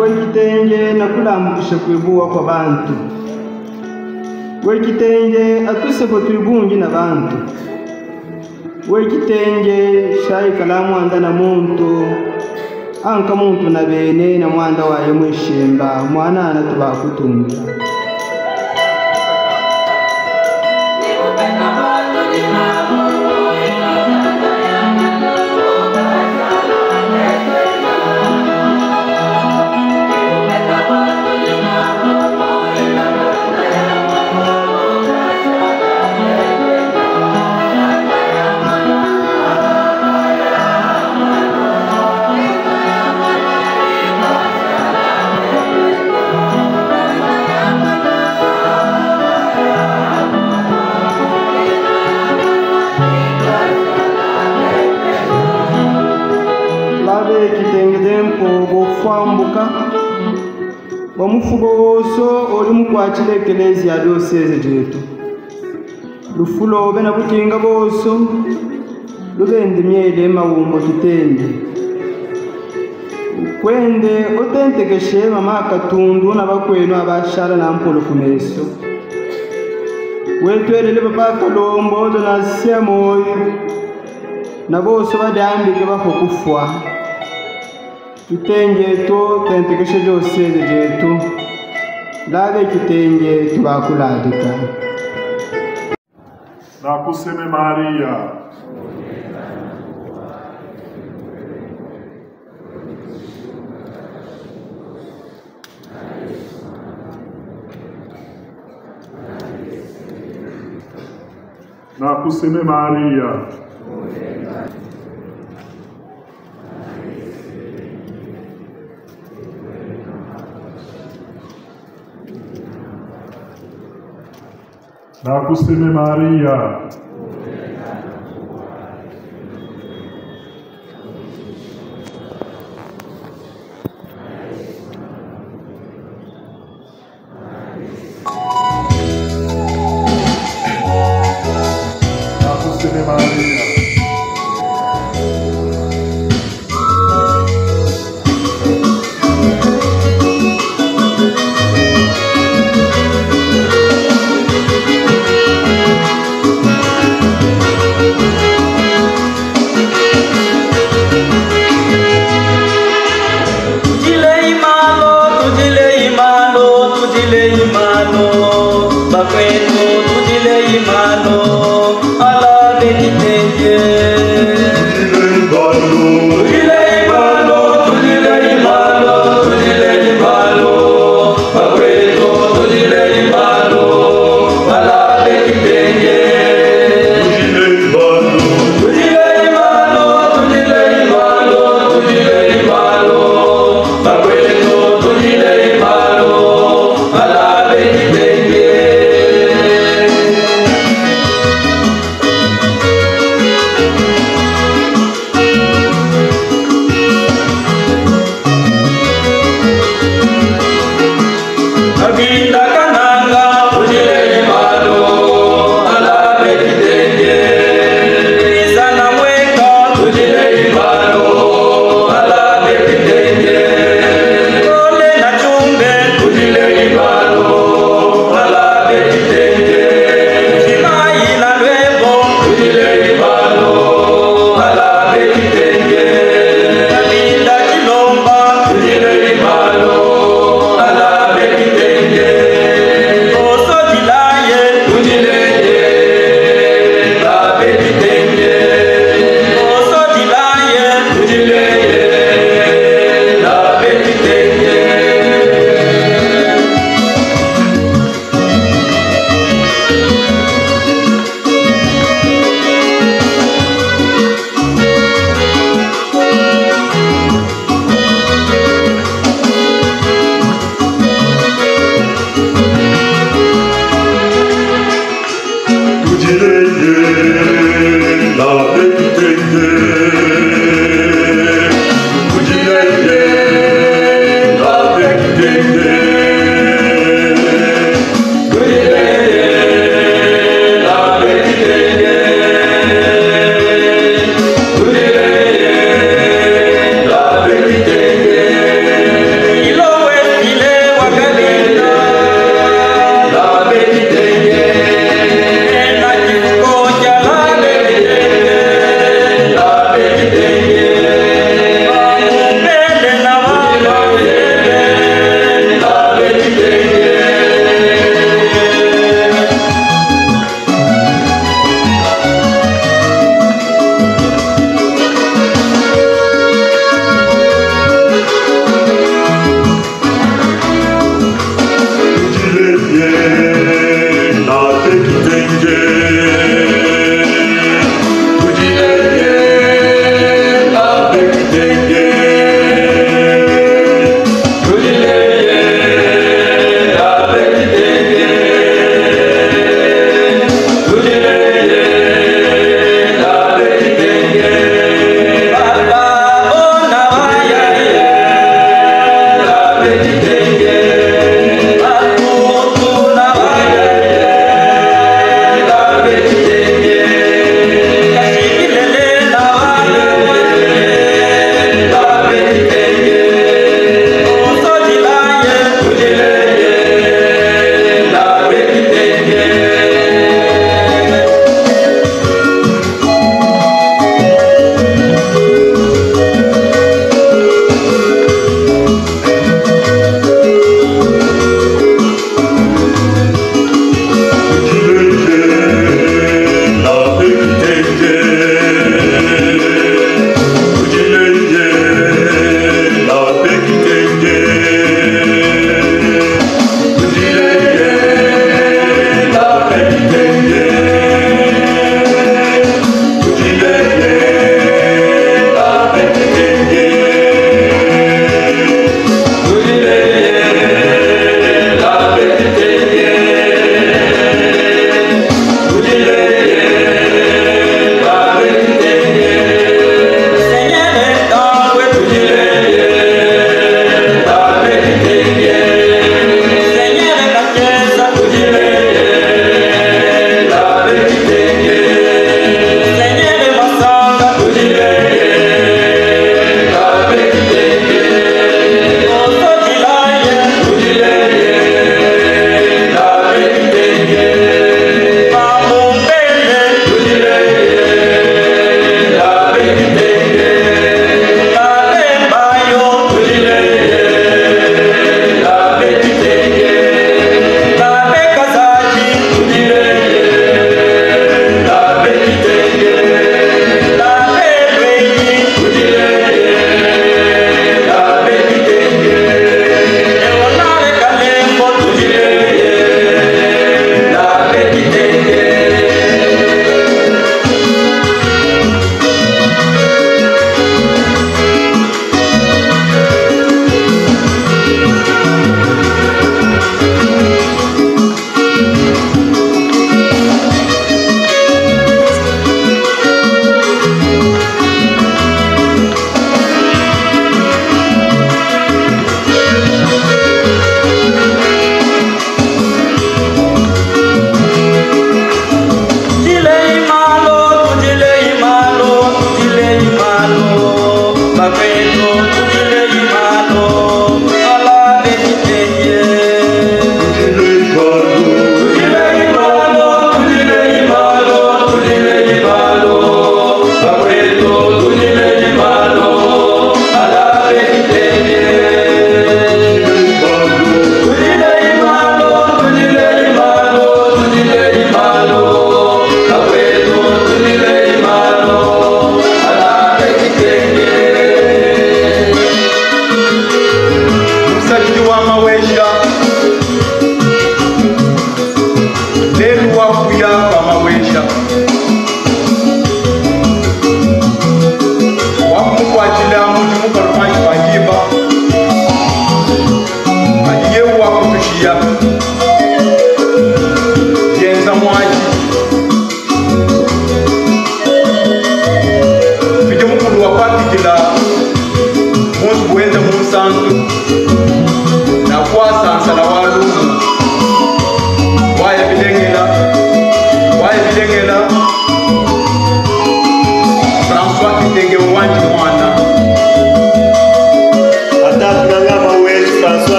[SPEAKER 6] Wekitenge nakulambukisha kwibuwa kwa bantu. Wekitenge atuse kutwibungi na bantu. Wekitenge shayi kalamu anda na muntu anka muntu na bene na mwanda waye mwishimba mwana na tubakutunga. Bofambuka bamufugoso oli mukwachile ekelezia diocese jetu lufulo bena butinga boso lubende myele mawumbo kitenge kwende otentekeshe mama katundu na bakwenu abashara na mpolo kumeso wetwelele papa Kalombo na semoyo na boso badambike bakokufwa kitenge to tentekeshe diocese jetu labe kitenge tubakuladika.
[SPEAKER 1] Nakuseme Maria. Nakuseme Maria. Nakuseme Maria. Nakuseme Maria.
[SPEAKER 7] bakwetu tujile imano ala betitenge tujile imano bakwetu tujile imano ala betitenge
[SPEAKER 3] La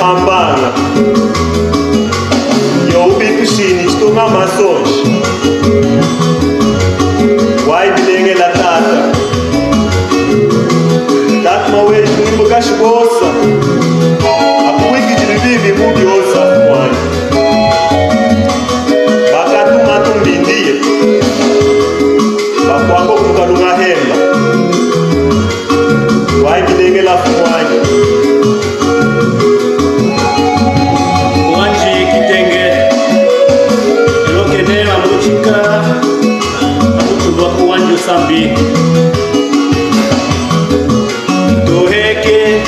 [SPEAKER 8] hambana. Yo ubitu shini chitonga masonji. Wai bilenge la tata. Tata maweshi nimbuka shibosa. Apuiki jilibibi mudi osa mwani. Bakatu matumbindie. Bakwango kukalunga hemba. Wai bilenge la fumwani.
[SPEAKER 5] Wanji kitenge Lokene amuchika Amuchulwa kuwanji usambi Tuheke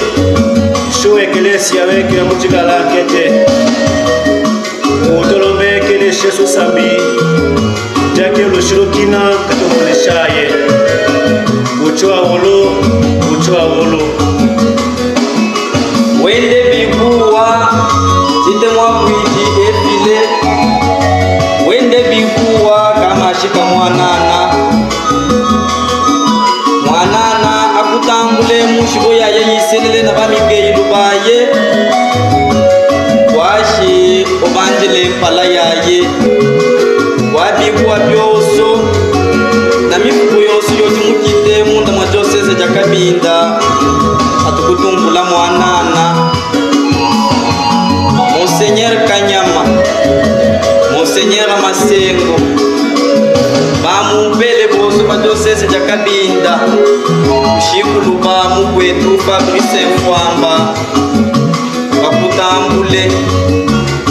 [SPEAKER 5] Showe kelesi ya weke amuchika lakete Utolombe keleshe susambi Jake uloshirukina katumuleshaye Uchoa wolo
[SPEAKER 7] Wende bikuwa Tite mwakwiji efile Wende bikuwa kama shika mwanana Mwanana akutambule mushibo ya yisenele na bamige ilubaye Washi obanjele mpala yaye Wabikuwa byoso Na mifuko yoso yoti mukite munda mwajosese jakabinda Atukutumbula mwanana Monseigneur Kanyama Monseigneur Masengo Bamupele boso majosese jakabinda Ushikulu bamu kwetu Fabrice Mfwamba Bakutambule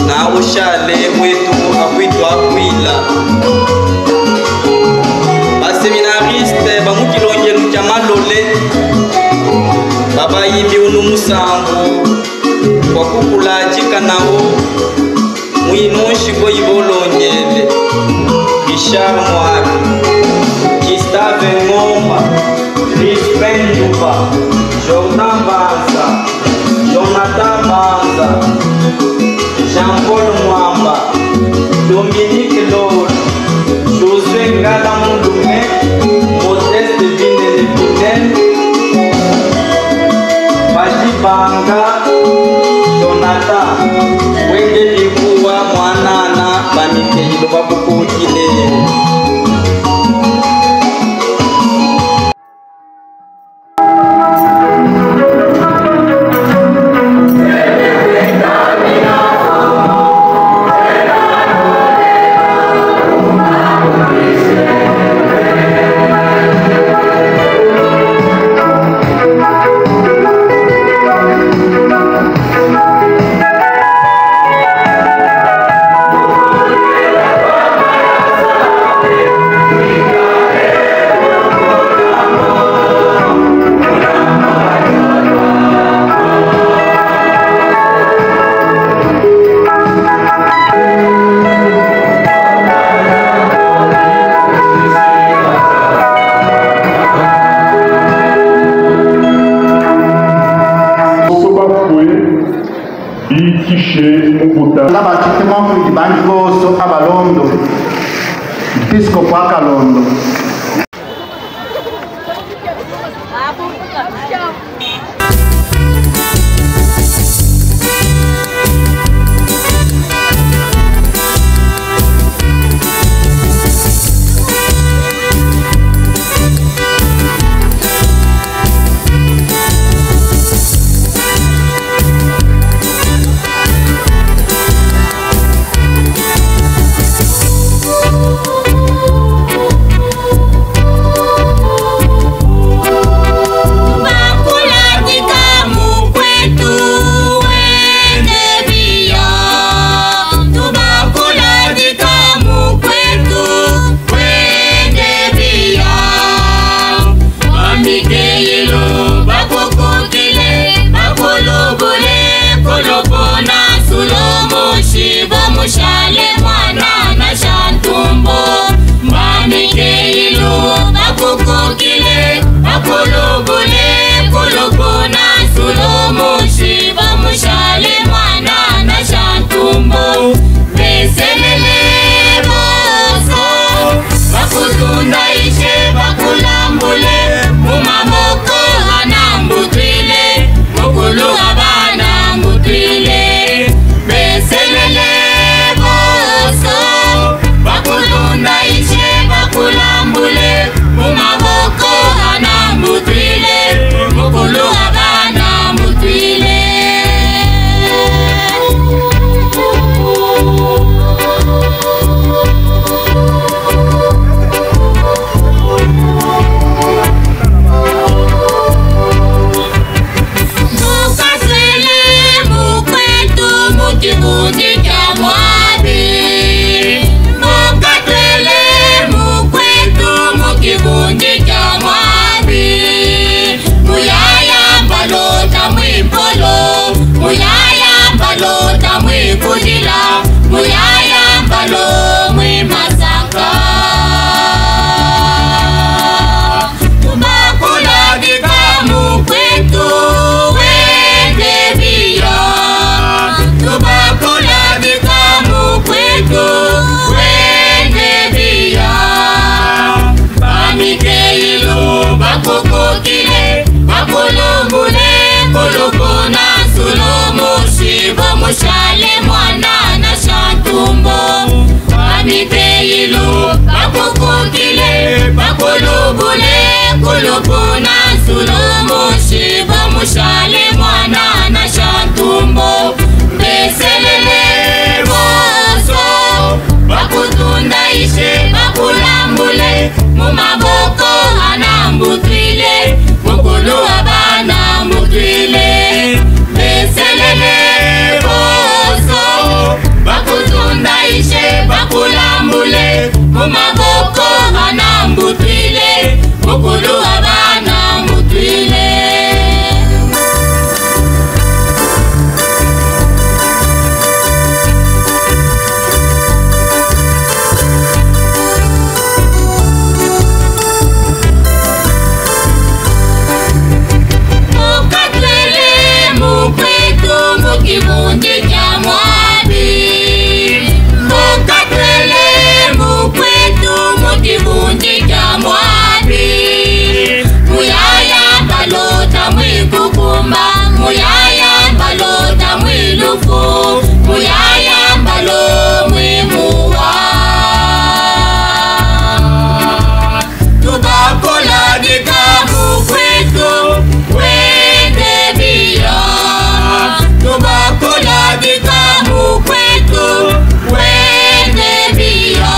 [SPEAKER 7] Na ushale wetu akwitwa akwila Baseminariste bamukilongelu kya malole Baba yimbi unu musambu Kwa kukulajika nao Mwinonshiko yibolongele Bishar Mwaki Gustave Ngoma Crispin Nduba Jordan Banza Jonathan Banza Jean-Paul Mwamba Dominique Lolo Josué Ngala Mulume Modeste Vinele Puten Bajibanga Jonathan Wende likuwa mwanana Bamikeilo babukukile
[SPEAKER 2] Bandigoso abalondo Episcopo akalondo
[SPEAKER 3] sulomoshi bamushale mwana na shantumbo beselele boso bakutunda ishe bakulambule mumaboko anambutwile mukulu abana mutwile beselele boso bakutunda ishe bakulambule mumaboko anambutwile mukulu abana mutwile Mukibundi kya mwabi Mukatwele mukwetu mukibundi kya mwabi Muyaya balota mwikukumba Muyaya balota mwilufu Muyaya balo mwimuwa Tubakola dika mukwetu Wende biya Tubakola dika mukwetu Wende biya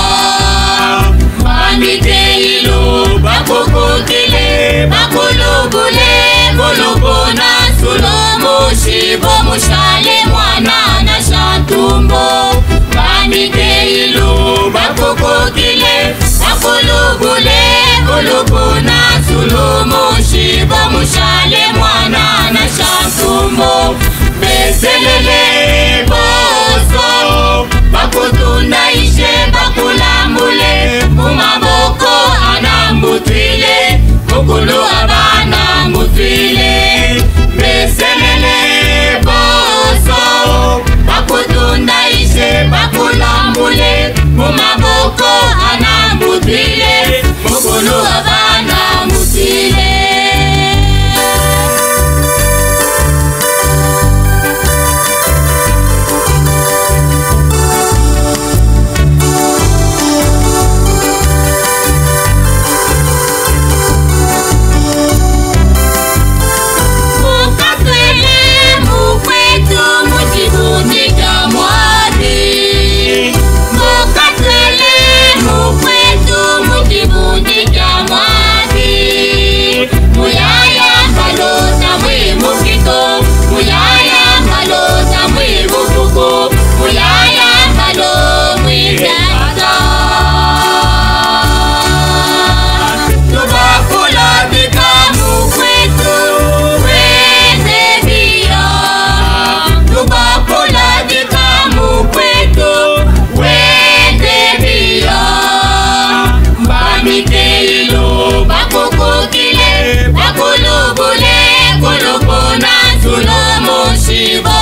[SPEAKER 3] Bandite ilo bakukutile Bakulubule kulubona sulomoshi bomushale mwana na shantumbo Bandite ilo bakukutile Bakulubule kulubona sulomoshi bomushale mwana na shantumbo Beselele boso bakutunda ishe bakulambule mumaboko anambutwile mukulu abana mutwile Beselele boso bakutunda ishe bakulambule mumaboko anambutwile mukulu abana mutwile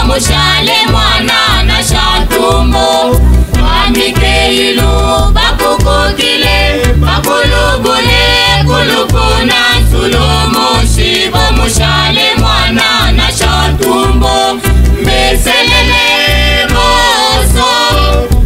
[SPEAKER 3] Mushale mwana na shantumbo Wamike ilo bakukutile Bakulubule kulukuna sulomoshi Mushale mwana na shantumbo Beselele boso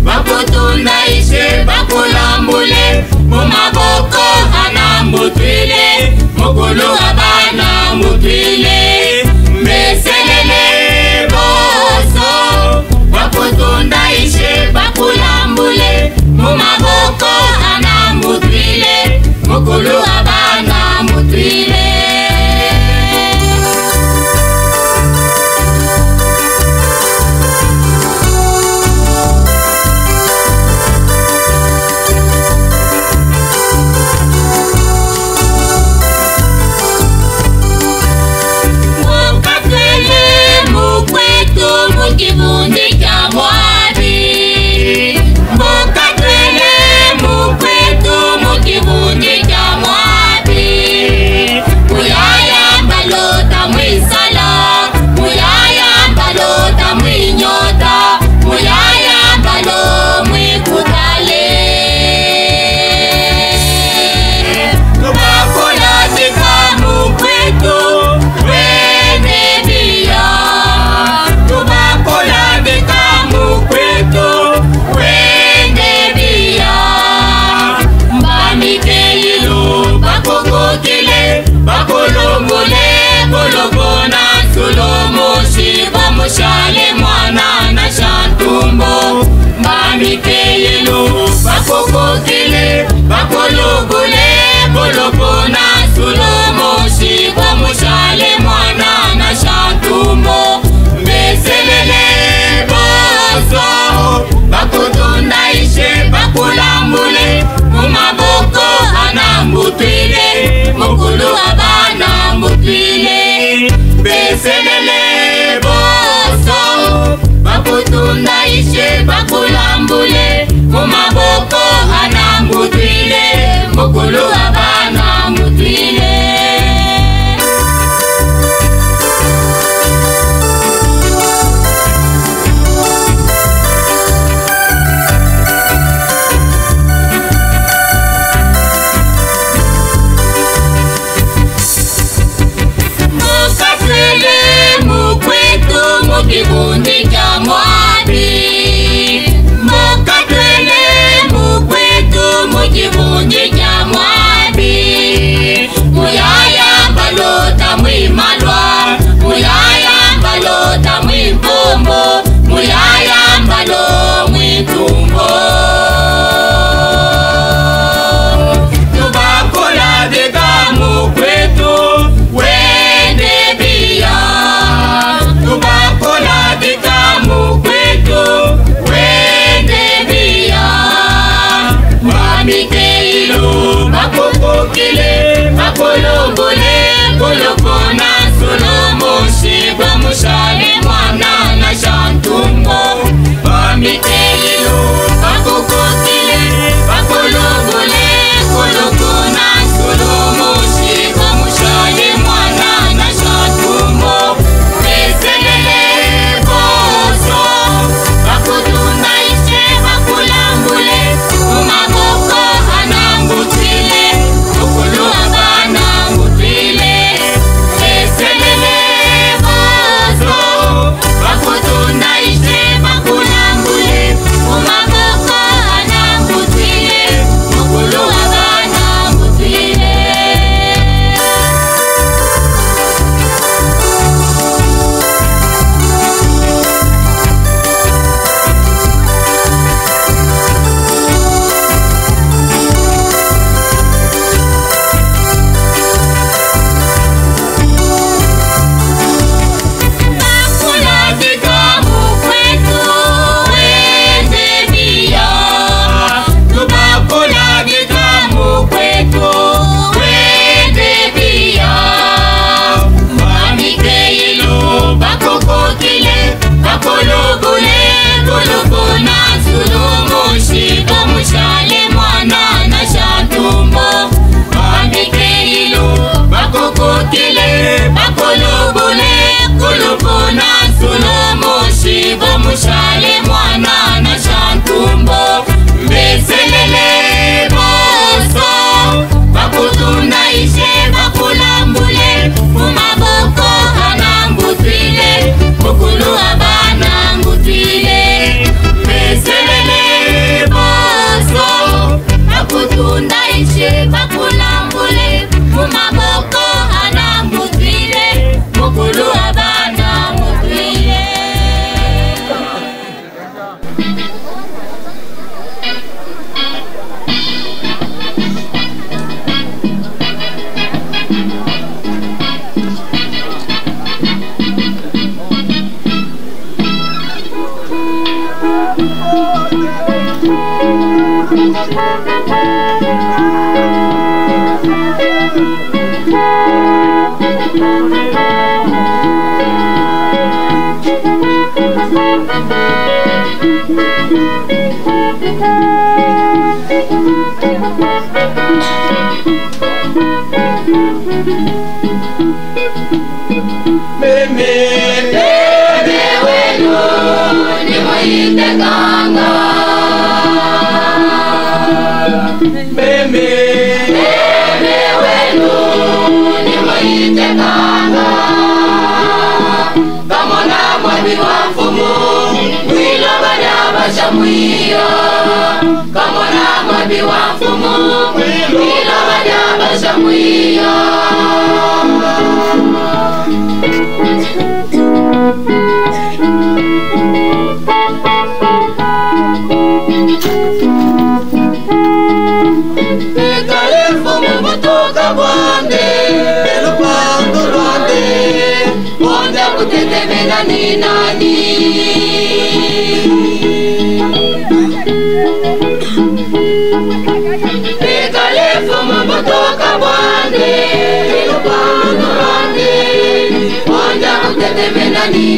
[SPEAKER 3] bakutunda ishe bakulambule Mumaboko anambutwile mukulu abana mutwile Beselele boso bakutunda ishe bakulambule mumaboko anambutwile mukulu abana mutwile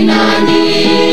[SPEAKER 3] Nani